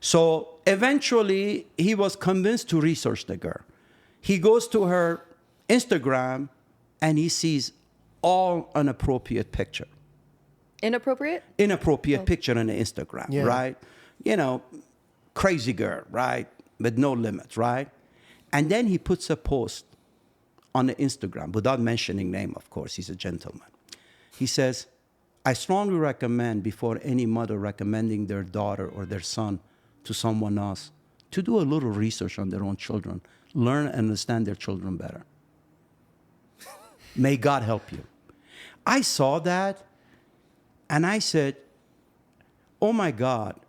S1: So eventually, he was convinced to research the girl. He goes to her Instagram and he sees all inappropriate picture.
S2: Inappropriate?
S1: Inappropriate picture on the Instagram,
S3: Yeah.
S1: right? You know, crazy girl, right? With no limits, right? And then he puts a post on the Instagram without mentioning name, of course. He's a gentleman. He says, I strongly recommend before any mother recommending their daughter or their son to someone else to do a little research on their own children. Learn and understand their children better. May God help you. I saw that and I said, oh my God,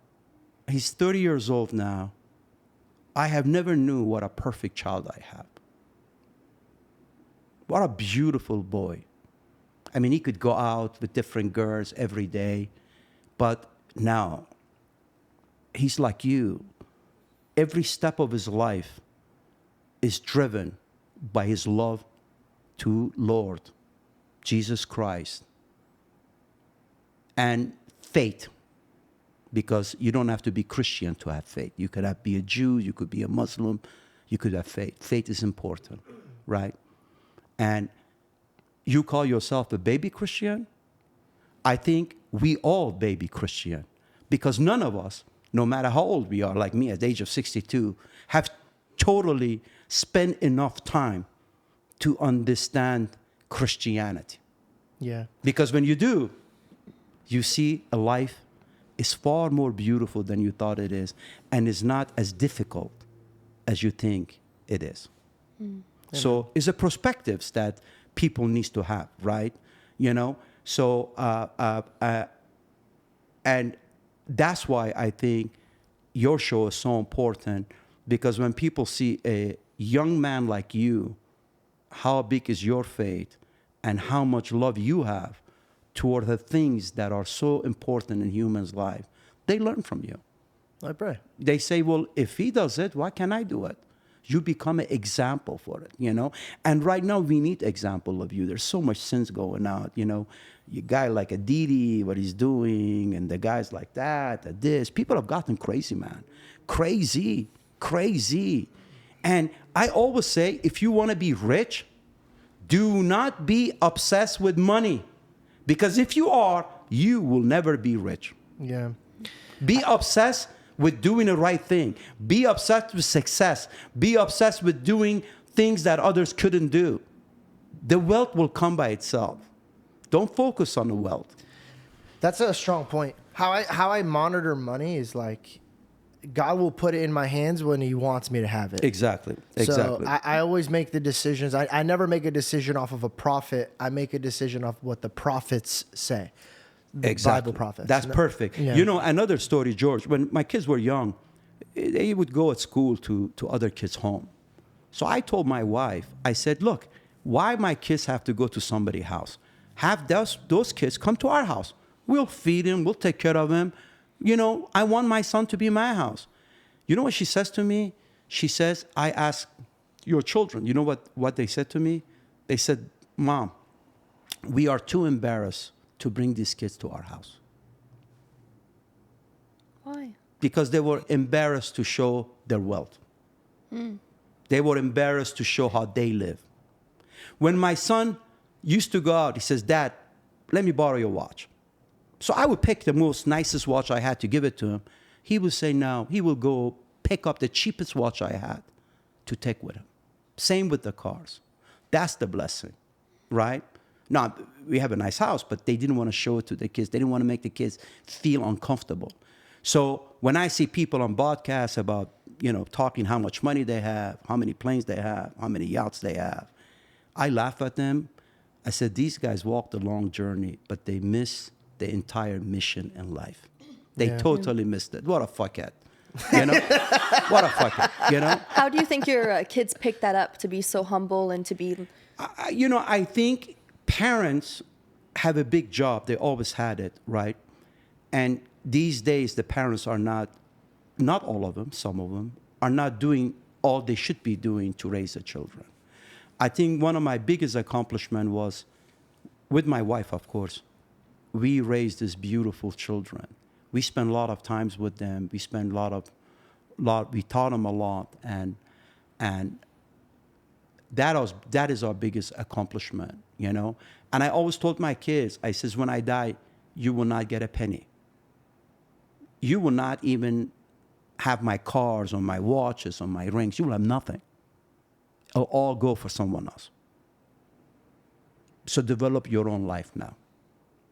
S1: he's 30 years old now. I have never knew what a perfect child I have. What a beautiful boy. I mean, he could go out with different girls every day, but now he's like you. Every step of his life is driven by his love to Lord Jesus Christ and faith, because you don't have to be Christian to have faith. You could be a Jew, you could be a Muslim, you could have faith. Faith is important, right? And you call yourself a baby Christian? I think we all baby Christian, because none of us, no matter how old we are, like me at the age of 62, have totally spent enough time to understand Christianity.
S3: Yeah.
S1: Because when you do, you see a life is far more beautiful than you thought it is, and is not as difficult as you think it is. So it's a perspectives that people need to have, right? You know, so and that's why I think your show is so important, because when people see a young man like you, how big is your faith and how much love you have toward the things that are so important in humans' life, they learn from you.
S3: I pray.
S1: They say, well, if he does it, why can't I do it? You become an example for it, you know? And right now, we need example of you. There's so much sins going out, you know? You guy like a Didi, what he's doing, and the guys like that, this. People have gotten crazy, man. Crazy. And I always say, if you want to be rich, Do not be obsessed with money, because if you are, you will never be rich.
S3: Yeah.
S1: Be obsessed with doing the right thing. Be obsessed with success. Be obsessed with doing things that others couldn't do. The wealth will come by itself. Don't focus on the wealth.
S3: That's a strong point. How I monitor money is like, God will put it in my hands when he wants me to have it.
S1: Exactly.
S3: So I always make the decisions. I never make a decision off of a prophet. I make a decision off what the prophets say. The Bible prophets.
S1: That's perfect.
S3: Yeah.
S1: You know, another story, George, when my kids were young, they would go at school to other kids' home. So I told my wife, I said, look, why my kids have to go to somebody's house? Have those kids come to our house. We'll feed them. We'll take care of them. You know, I want my son to be in my house. You know what she says to me? She says, I asked your children, you know what they said to me? They said, Mom, we are too embarrassed to bring these kids to our house.
S2: Why?
S1: Because they were embarrassed to show their wealth. They were embarrassed to show how they live. When my son used to go out, he says, Dad, let me borrow your watch. So I would pick the most nicest watch I had to give it to him. He would say no. He will go pick up the cheapest watch I had to take with him. Same with the cars. That's the blessing, right? Now, we have a nice house, but they didn't want to show it to the kids. They didn't want to make the kids feel uncomfortable. So when I see people on podcasts about, you know, talking how much money they have, how many planes they have, how many yachts they have, I laugh at them. I said, these guys walked a long journey, but they miss the entire mission in life. They totally missed it. What a fuckhead. You know? What a fuckhead, you know?
S2: How do you think your kids pick that up to be so humble and to be...
S1: You know, I think parents have a big job. They always had it, right? And these days, the parents are not all of them, some of them, are not doing all they should be doing to raise their children. I think one of my biggest accomplishments was, with my wife, of course, we raised these beautiful children. We spent a lot of times with them. We spent we taught them a lot, and that is our biggest accomplishment, you know. And I always told my kids, I says, when I die, you will not get a penny. You will not even have my cars or my watches or my rings. You will have nothing. It'll all go for someone else. So develop your own life now.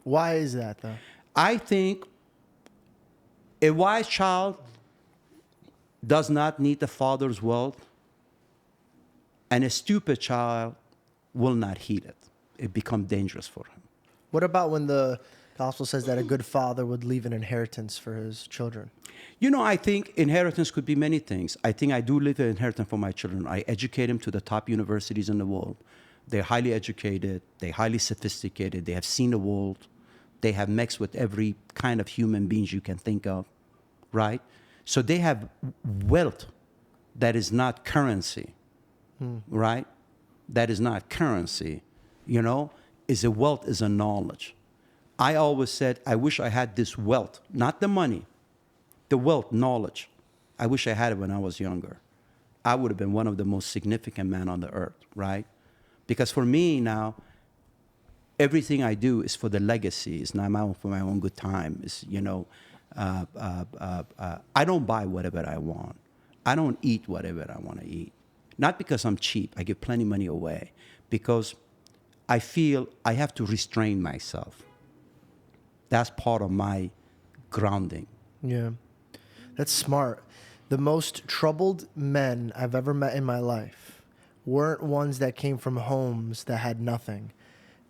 S3: Why is that, though?
S1: I think a wise child does not need the father's wealth, and a stupid child will not heed it. It becomes dangerous for him.
S3: What about when the gospel says that a good father would leave an inheritance for his children?
S1: You know, I think inheritance could be many things. I think I do leave an inheritance for my children. I educate them to the top universities in the world. They're highly educated. They're highly sophisticated. They have seen the world. They have mixed with every kind of human beings you can think of, right? So they have wealth that is not currency, right? That is not currency, you know? Is a wealth is a knowledge. I always said, I wish I had this wealth, not the money, the wealth, knowledge. I wish I had it when I was younger. I would have been one of the most significant men on the earth, right? Because for me now, everything I do is for the legacy. It's not for my own good time. It's, you know, I don't buy whatever I want. I don't eat whatever I want to eat. Not because I'm cheap. I give plenty of money away. Because I feel I have to restrain myself. That's part of my grounding.
S3: Yeah. That's smart. The most troubled men I've ever met in my life weren't ones that came from homes that had nothing.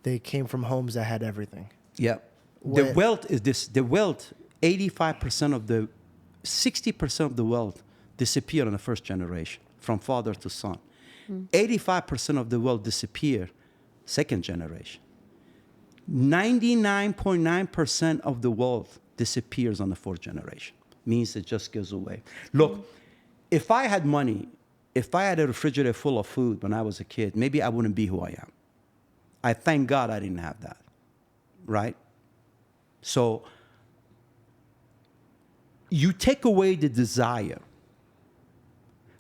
S3: They came from homes that had everything.
S1: Yeah. The wealth is this. The wealth, 60% of the wealth disappear in the first generation, from father to son. 85% of the wealth disappear second generation. 99.9% of the wealth disappears on the fourth generation. Means it just goes away. Look, if I had money, if I had a refrigerator full of food when I was a kid, maybe I wouldn't be who I am. I thank God I didn't have that, right? So you take away the desire.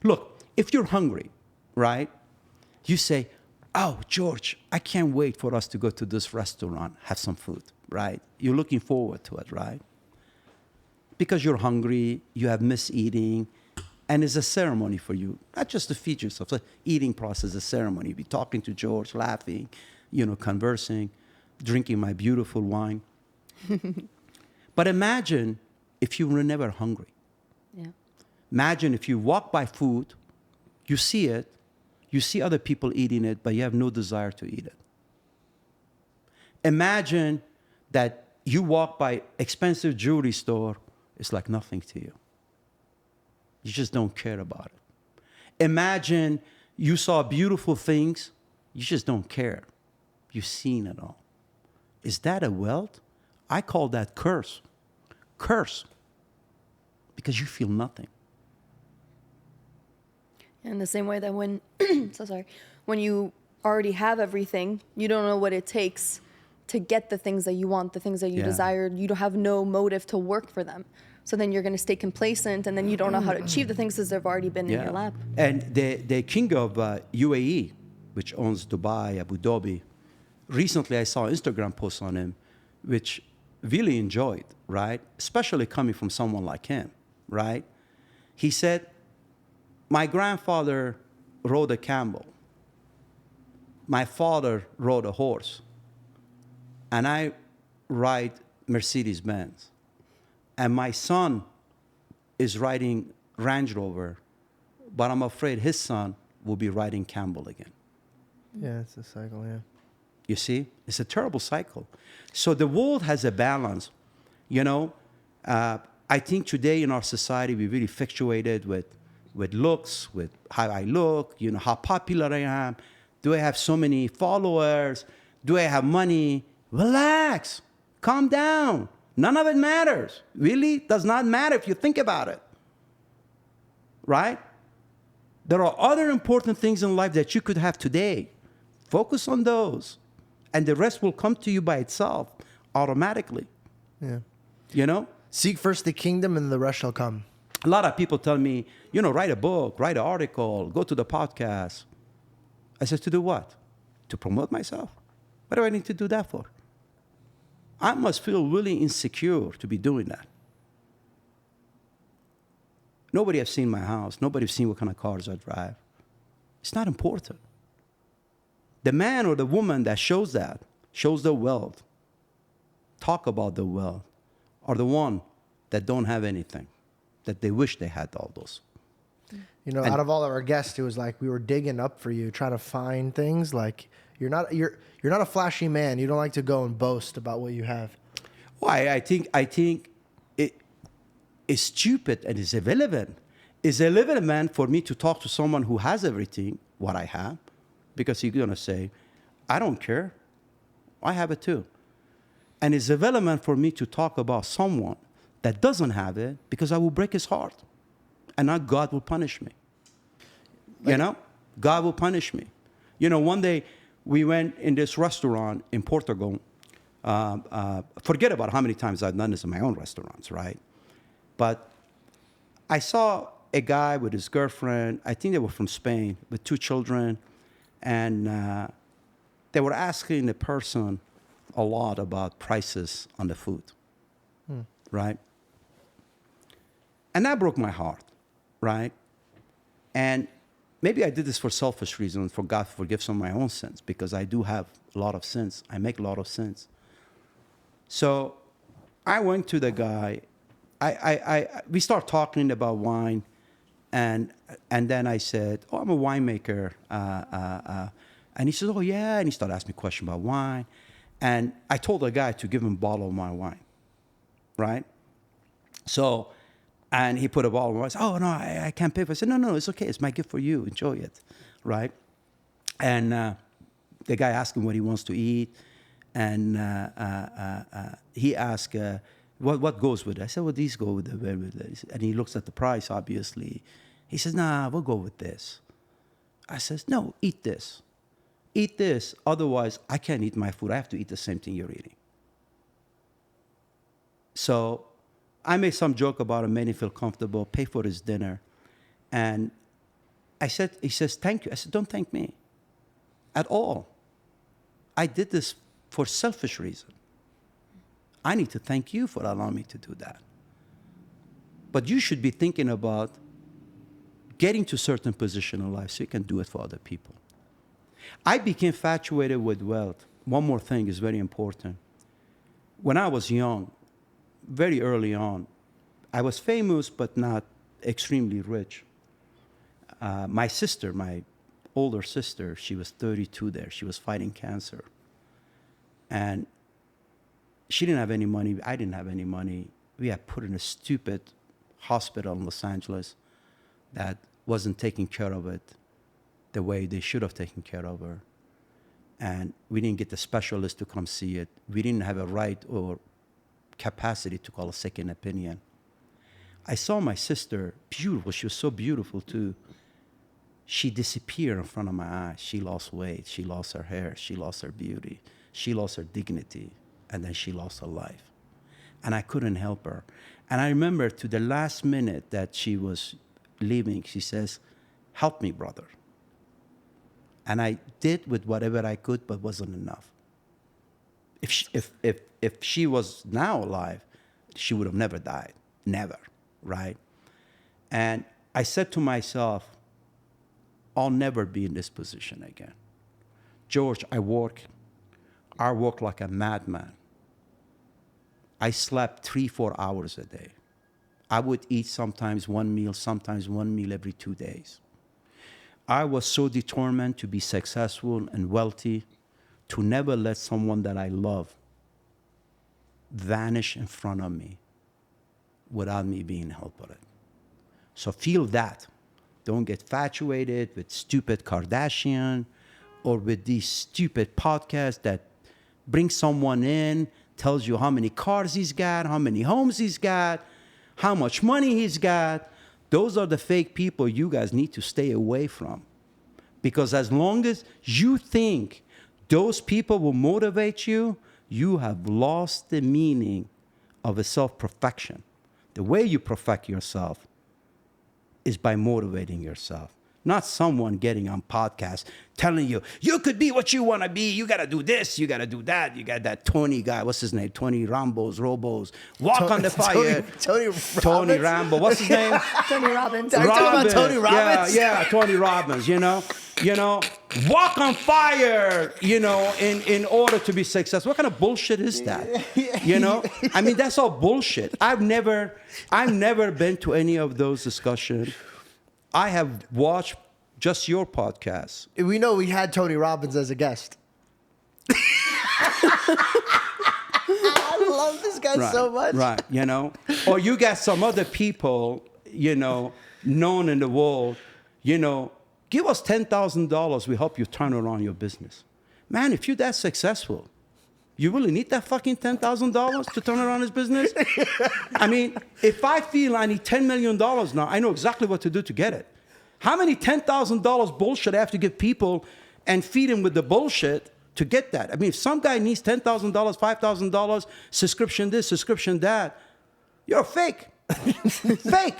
S1: Look, if you're hungry, right, you say, oh, George, I can't wait for us to go to this restaurant, have some food, right? You're looking forward to it, right? Because you're hungry, you have missed eating, and it's a ceremony for you. Not just to feed yourself. The eating process is a ceremony. You'll be talking to George, laughing, conversing, drinking my beautiful wine. But imagine if you were never hungry.
S2: Yeah.
S1: Imagine if you walk by food, you see it, you see other people eating it, but you have no desire to eat it. Imagine that you walk by expensive jewelry store, it's like nothing to you. You just don't care about it. Imagine you saw beautiful things, you just don't care. You've seen it all. Is that a wealth? I call that curse. Curse. Because you feel nothing.
S2: In the same way that when, when you already have everything, you don't know what it takes to get the things that you want, the things that you desire. You don't have no motive to work for them. So then you're going to stay complacent, and then you don't know how to achieve the things because they've already been in your lap.
S1: And the king of UAE, which owns Dubai, Abu Dhabi, recently I saw an Instagram post on him, which really enjoyed, right? Especially coming from someone like him, right? He said, my grandfather rode a camel. My father rode a horse. And I ride Mercedes-Benz. And my son is riding Range Rover, but I'm afraid his son will be riding Campbell again.
S3: Yeah, it's a cycle, yeah.
S1: You see? It's a terrible cycle. So the world has a balance. I think today in our society, we're really fluctuated with looks, with how I look, how popular I am. Do I have so many followers? Do I have money? Relax. Calm down. None of it matters. Really does not matter if you think about it. Right? There are other important things in life that you could have today. Focus on those. And the rest will come to you by itself, automatically.
S3: Yeah. Seek first the kingdom and the rest shall come.
S1: A lot of people tell me, write a book, write an article, go to the podcast. I said, to do what? To promote myself? What do I need to do that for? I must feel really insecure to be doing that. Nobody has seen my house. Nobody has seen what kind of cars I drive. It's not important. The man or the woman that shows the wealth, talk about the wealth, are the one that don't have anything, that they wish they had all those.
S3: Out of all of our guests, it was like we were digging up for you, trying to find things. Like you're not a flashy man. You don't like to go and boast about what you have.
S1: Well, I think it is stupid and is irrelevant. It's irrelevant, man, for me to talk to someone who has everything, what I have, because he's gonna say, I don't care. I have it too. And it's irrelevant for me to talk about someone that doesn't have it, because I will break his heart. And now God will punish me. God will punish me. One day we went in this restaurant in Portugal. Forget about how many times I've done this in my own restaurants, right? But I saw a guy with his girlfriend. I think they were from Spain, with 2 children. And they were asking the person a lot about prices on the food, right? And that broke my heart, right? And maybe I did this for selfish reasons, for God to forgive some of my own sins, because I do have a lot of sins. I make a lot of sins. So I went to the guy. We start talking about wine, and then I said, oh, I'm a winemaker. And he said, oh, yeah. And he started asking me questions about wine. And I told the guy to give him a bottle of my wine, right? So, and he put a bottle of wine. I said, oh, no, I can't pay for it. I said, no, it's okay. It's my gift for you. Enjoy it, right? And the guy asked him what he wants to eat. And he asked, what goes with it? I said, well, these go with it. And he looks at the price, obviously. He says, nah, we'll go with this. I says, no, eat this. Eat this. Otherwise, I can't eat my food. I have to eat the same thing you're eating. So I made some joke about him, made him feel comfortable, pay for his dinner. And he says, thank you. I said, don't thank me. at all. I did this for selfish reason. I need to thank you for allowing me to do that. But you should be thinking about getting to a certain position in life so you can do it for other people. I became infatuated with wealth. One more thing is very important. When I was young, very early on, I was famous but not extremely rich. My sister, my older sister, she was 32 there. She was fighting cancer. And she didn't have any money. I didn't have any money. We got put in a stupid hospital in Los Angeles that wasn't taking care of it the way they should have taken care of her. And we didn't get the specialist to come see it. We didn't have a right or capacity to call a second opinion. I saw my sister, beautiful. She was so beautiful too. She disappeared in front of my eyes. She lost weight. She lost her hair. She lost her beauty. She lost her dignity. And then she lost her life. And I couldn't help her. And I remember to the last minute that she was leaving, she says, "Help me, brother." And I did with whatever I could, but wasn't enough. If she was now alive, she would have never died. Never, right? And I said to myself, I'll never be in this position again. George, I work like a madman. I slept 3-4 hours a day. I would eat sometimes one meal every 2 days. I was so determined to be successful and wealthy, to never let someone that I love vanish in front of me without me being helped with it. So feel that. Don't get infatuated with stupid Kardashian or with these stupid podcasts that bring someone in, tells you how many cars he's got, how many homes he's got, how much money he's got. Those are the fake people you guys need to stay away from. Because as long as you think those people will motivate you, you have lost the meaning of a self-perfection. The way you perfect yourself is by motivating yourself. Not someone getting on podcasts telling you, you could be what you want to be. You got to do this. You got to do that. You got that Tony guy. What's his name? Tony Robos. Walk on the fire. Tony Rambo. What's his name?
S2: Tony Robbins.
S3: Are you talking about Tony Robbins?
S1: Yeah, Tony Robbins, you know, walk on fire, in order to be successful. What kind of bullshit is that? I mean, that's all bullshit. I've never been to any of those discussions. I have watched just your podcast.
S3: We know we had Tony Robbins as a guest. I love this guy so much.
S1: Right, Or you got some other people, known in the world, give us $10,000, we help you turn around your business. Man, if you're that successful, you really need that fucking $10,000 to turn around his business? I mean, if I feel I need $10 million now, I know exactly what to do to get it. How many $10,000 bullshit I have to give people and feed them with the bullshit to get that? I mean, if some guy needs $10,000, $5,000, subscription this, subscription that, you're a fake. Fake.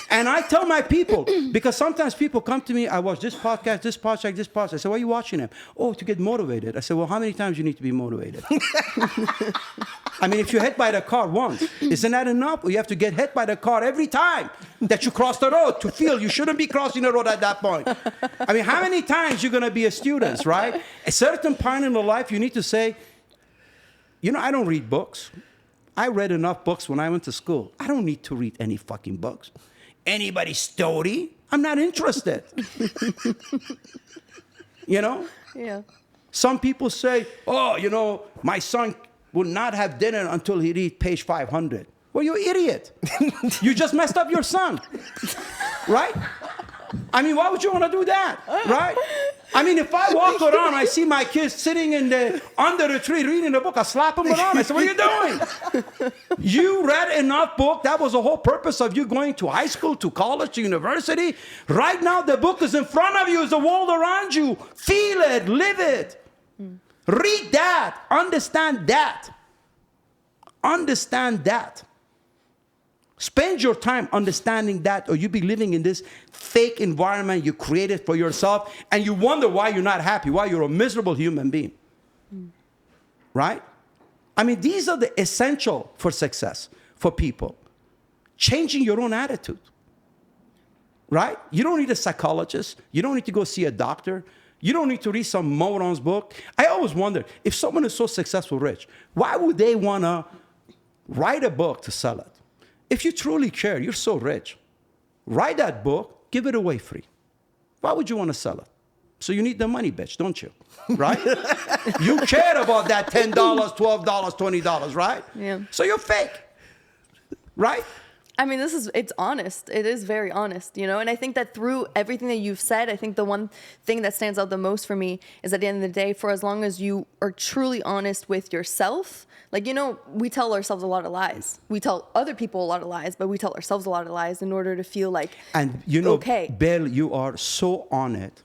S1: And I tell my people, because sometimes people come to me, I watch this podcast. I say, why are you watching them? Oh, to get motivated. I say, well, how many times you need to be motivated? I mean, if you're hit by the car once, isn't that enough? Or you have to get hit by the car every time that you cross the road to feel you shouldn't be crossing the road at that point. I mean, how many times you're going to be a student, right? A certain point in your life, you need to say, I don't read books. I read enough books when I went to school. I don't need to read any fucking books. Anybody's story, I'm not interested.
S2: Yeah.
S1: Some people say, my son will not have dinner until he reads page 500. Well, you idiot. You just messed up your son. Right? I mean, why would you want to do that? Right? I mean, if I walk around, I see my kids sitting under the tree reading a book, I slap them around. I say, what are you doing? You read enough book. That was the whole purpose of you going to high school, to college, to university. Right now, the book is in front of you. It's the world around you. Feel it. Live it. Read that. Understand that. Understand that. Spend your time understanding that, or you be living in this fake environment you created for yourself, and you wonder why you're not happy, why you're a miserable human being. Right? I mean, these are the essential for success for people. Changing your own attitude. Right? You don't need a psychologist. You don't need to go see a doctor. You don't need to read some moron's book. I always wonder, if someone is so successful, rich, why would they want to write a book to sell it? If you truly care, you're so rich, write that book, give it away free. Why would you want to sell it? So you need the money, bitch, don't you? Right? You care about that $10, $12, $20, right?
S2: Yeah.
S1: So you're fake, right?
S2: I mean, it's honest. It is very honest, you know? And I think that through everything that you've said, I think the one thing that stands out the most for me is at the end of the day, for as long as you are truly honest with yourself, like, you know, we tell ourselves a lot of lies. We tell other people a lot of lies, but we tell ourselves a lot of lies in order to feel like,
S1: and you know,
S2: okay.
S1: Bill, you are so on it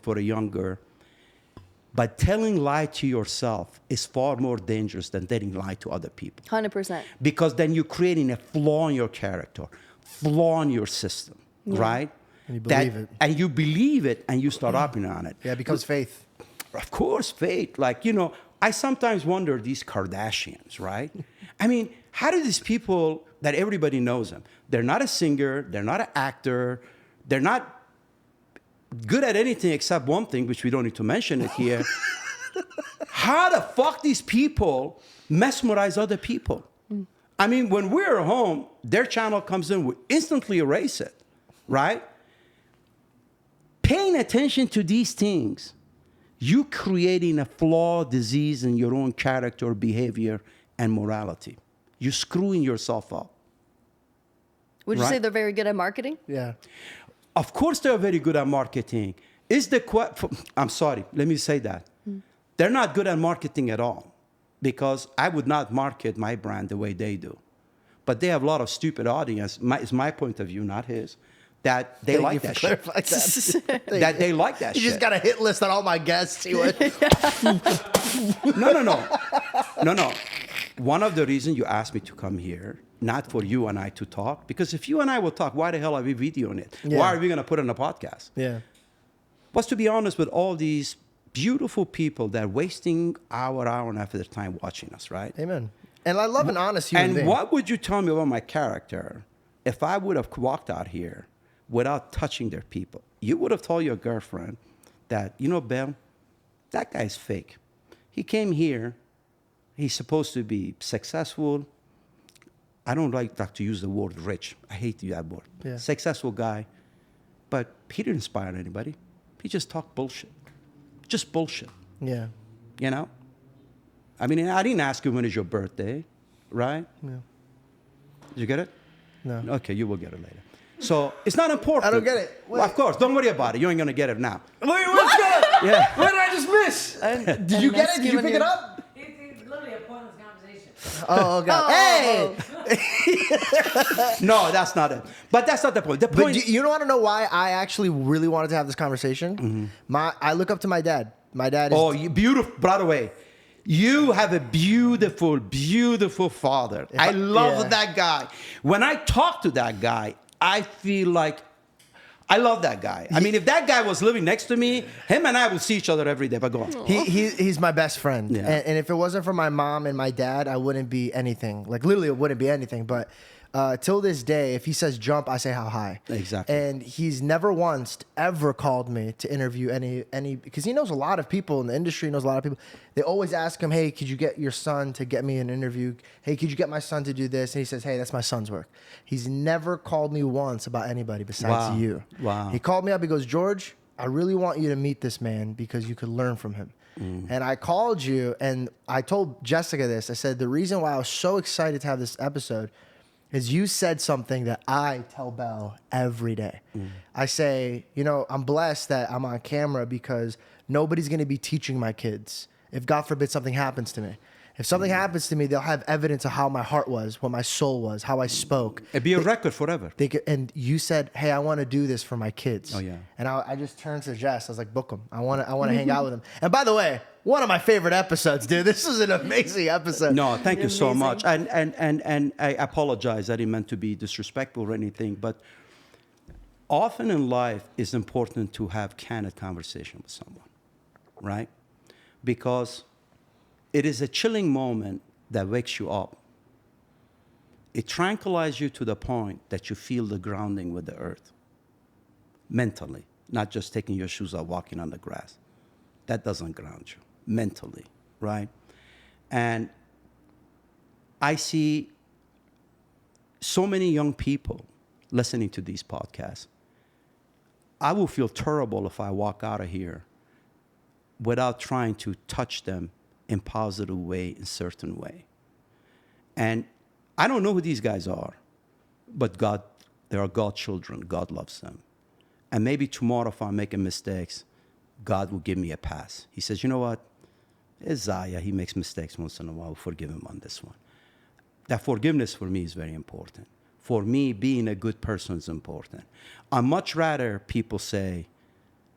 S1: for a young girl. But telling lie to yourself is far more dangerous than telling lie to other people.
S2: 100%.
S1: Because then you're creating a flaw in your character, flaw in your system, right?
S3: And you believe it.
S1: And you believe it, and you start operating on it.
S3: Yeah, it becomes faith.
S1: Of course, faith. Like, you know, I sometimes wonder, these Kardashians, right? I mean, how do these people that everybody knows them? They're not a singer. They're not an actor. They're not good at anything except one thing, which we don't need to mention it here. How the fuck these people mesmerize other people? I mean, when we're home, their channel comes in, we instantly erase it, right? Paying attention to these things, you creating a flaw, disease in your own character, behavior, and morality. You're screwing yourself up.
S2: Would you
S1: Right?
S2: say they're very good at marketing?
S3: Yeah.
S1: Of course, they're very good at marketing. I'm sorry, let me say that. They're not good at marketing at all, because I would not market my brand the way they do. But they have a lot of stupid audience. It's my point of view, not his, that they like that shit. That they like that
S3: You
S1: shit.
S3: just got a hit list on all my guests. He went,
S1: No. One of the reasons you asked me to come here, not for you and I to talk, because if you and I will talk, why the hell are we videoing it?
S3: Yeah.
S1: Why are we going to put it on a podcast?
S3: yeah.
S1: Was to be honest with all these beautiful people that are wasting hour and a half of their time watching us, right?
S3: Amen. And I love an honest human
S1: And
S3: being.
S1: what would you tell me about my character if I would have walked out here without touching their people? You would have told your girlfriend that, you know, Belle, that guy's fake. He came here. He's supposed to be successful. I don't like to use the word rich. I hate that word.
S3: Yeah.
S1: Successful guy. But he didn't inspire anybody. He just talked bullshit. Just bullshit.
S3: Yeah.
S1: You know? I mean, I didn't ask you when is your birthday, right?
S3: Yeah.
S1: Did you get it?
S3: No.
S1: Okay, you will get it later. So it's not important.
S3: I don't get it.
S1: Well, of course, don't worry about it. You ain't gonna get it now.
S3: Wait, what's good?
S1: Yeah.
S3: What did I just miss? Did you get it? Did you pick it up?
S7: It's literally a pointless conversation.
S3: Oh, God. Hey!
S1: No, that's not it. But that's not the point. The
S3: But
S1: point.
S3: you don't want to know why I actually really wanted to have this conversation? I look up to my dad. My dad is...
S1: Oh, you beautiful. By the way, you have a beautiful, beautiful father. I love
S3: yeah.
S1: that guy. When I talk to that guy, I feel like I love that guy. I mean, if that guy was living next to me, him and I would see each other every day. But go on.
S3: He's my best friend.
S1: Yeah.
S3: And if it wasn't for my mom and my dad, I wouldn't be anything. Like, literally, it wouldn't be anything. But till this day, if he says jump, I say how high.
S1: Exactly.
S3: And he's never once ever called me to interview any because he knows a lot of people in the industry, knows a lot of people. They always ask him, hey, could you get your son to get me an interview? Hey, could you get my son to do this? And he says, hey, that's my son's work. He's never called me once about anybody besides
S1: Wow.
S3: you.
S1: Wow.
S3: He called me up. He goes, George, I really want you to meet this man because you could learn from him. And I called you and I told Jessica this. I said, the reason why I was so excited to have this episode is you said something that I tell Belle every day. I say, you know, I'm blessed that I'm on camera because nobody's going to be teaching my kids if God forbid something happens to me. If something happens to me, they'll have evidence of how my heart was, what my soul was, how I spoke.
S1: It'd be a record forever.
S3: And you said, "Hey, I want to do this for my kids."
S1: Oh, yeah.
S3: And I just turned to Jess. I was like, "Book them. I want to hang out with them." And by the way, one of my favorite episodes, dude. This is an amazing episode.
S1: No, thank you so
S2: Amazing.
S1: much. And I apologize. I didn't mean to be disrespectful or anything, but often in life it's important to have candid conversation with someone, right? Because it is a chilling moment that wakes you up. It tranquilizes you to the point that you feel the grounding with the earth, mentally, not just taking your shoes off, walking on the grass. That doesn't ground you, mentally, right? And I see so many young people listening to these podcasts. I will feel terrible if I walk out of here without trying to touch them in positive way, in certain way. And I don't know who these guys are, but God, they are God's children. God loves them. And maybe tomorrow if I'm making mistakes, God will give me a pass. He says, you know what? It's Zaya. He makes mistakes once in a while. Forgive him on this one. That forgiveness for me is very important. For me, being a good person is important. I'd much rather people say,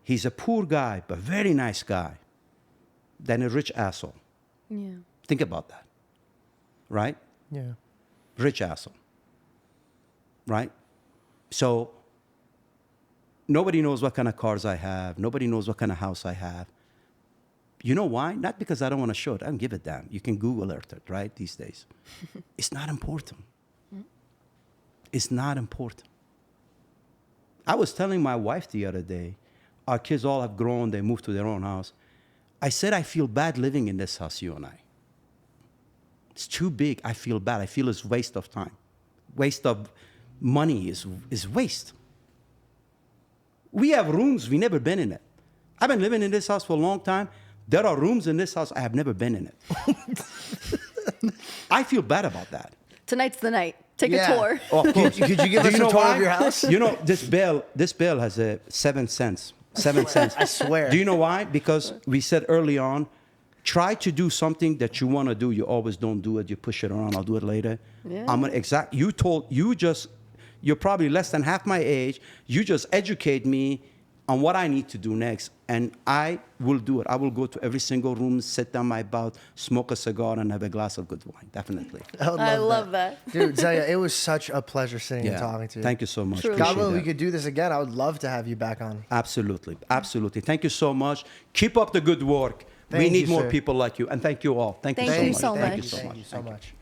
S1: he's a poor guy, but very nice guy, than a rich asshole.
S2: Yeah.
S1: Think about that, right?
S3: Yeah.
S1: Rich asshole, right? So nobody knows what kind of cars I have. Nobody knows what kind of house I have. You know why? Not because I don't want to show it. I don't give a damn. You can Google Earth it, right, these days. It's not important. It's not important. I was telling my wife the other day, our kids all have grown. They moved to their own house. I said, I feel bad living in this house, you and I. It's too big. I feel bad. I feel it's waste of time. Waste of money is waste. We have rooms. We've never been in it. I've been living in this house for a long time. There are rooms in this house. I have never been in it. I feel bad about that.
S2: Tonight's the night. Take a tour.
S1: Oh, of course.
S3: Could you give
S1: Do
S3: us
S1: you know
S3: a tour
S1: why?
S3: of your house?
S1: You know, this bill has a 7 cents. 7 cents.
S3: I swear.
S1: Do you know why? Because we said early on, try to do something that you want to do. You always don't do it. You push it around. I'll do it later.
S2: Yeah.
S1: You're probably less than half my age. You just educate me on what I need to do next. And I will do it. I will go to every single room, sit down my bout, smoke a cigar, and have a glass of good wine. Definitely.
S2: I love that.
S3: Dude, Zaya, it was such a pleasure sitting and talking to you.
S1: Thank you so much.
S2: Truly.
S3: God
S1: Appreciate
S3: willing, we
S1: that.
S3: could do this again. I would love to have you back on.
S1: Absolutely. Absolutely. Thank you so much. Keep up the good work. We
S3: Thank
S1: need
S3: you,
S1: more
S3: sir.
S1: people like you. And thank you all. Thank you
S2: Thank
S1: so
S2: you
S1: much.
S2: so
S1: Thank you
S2: much.
S1: so
S3: Thank
S1: much.
S3: you so much.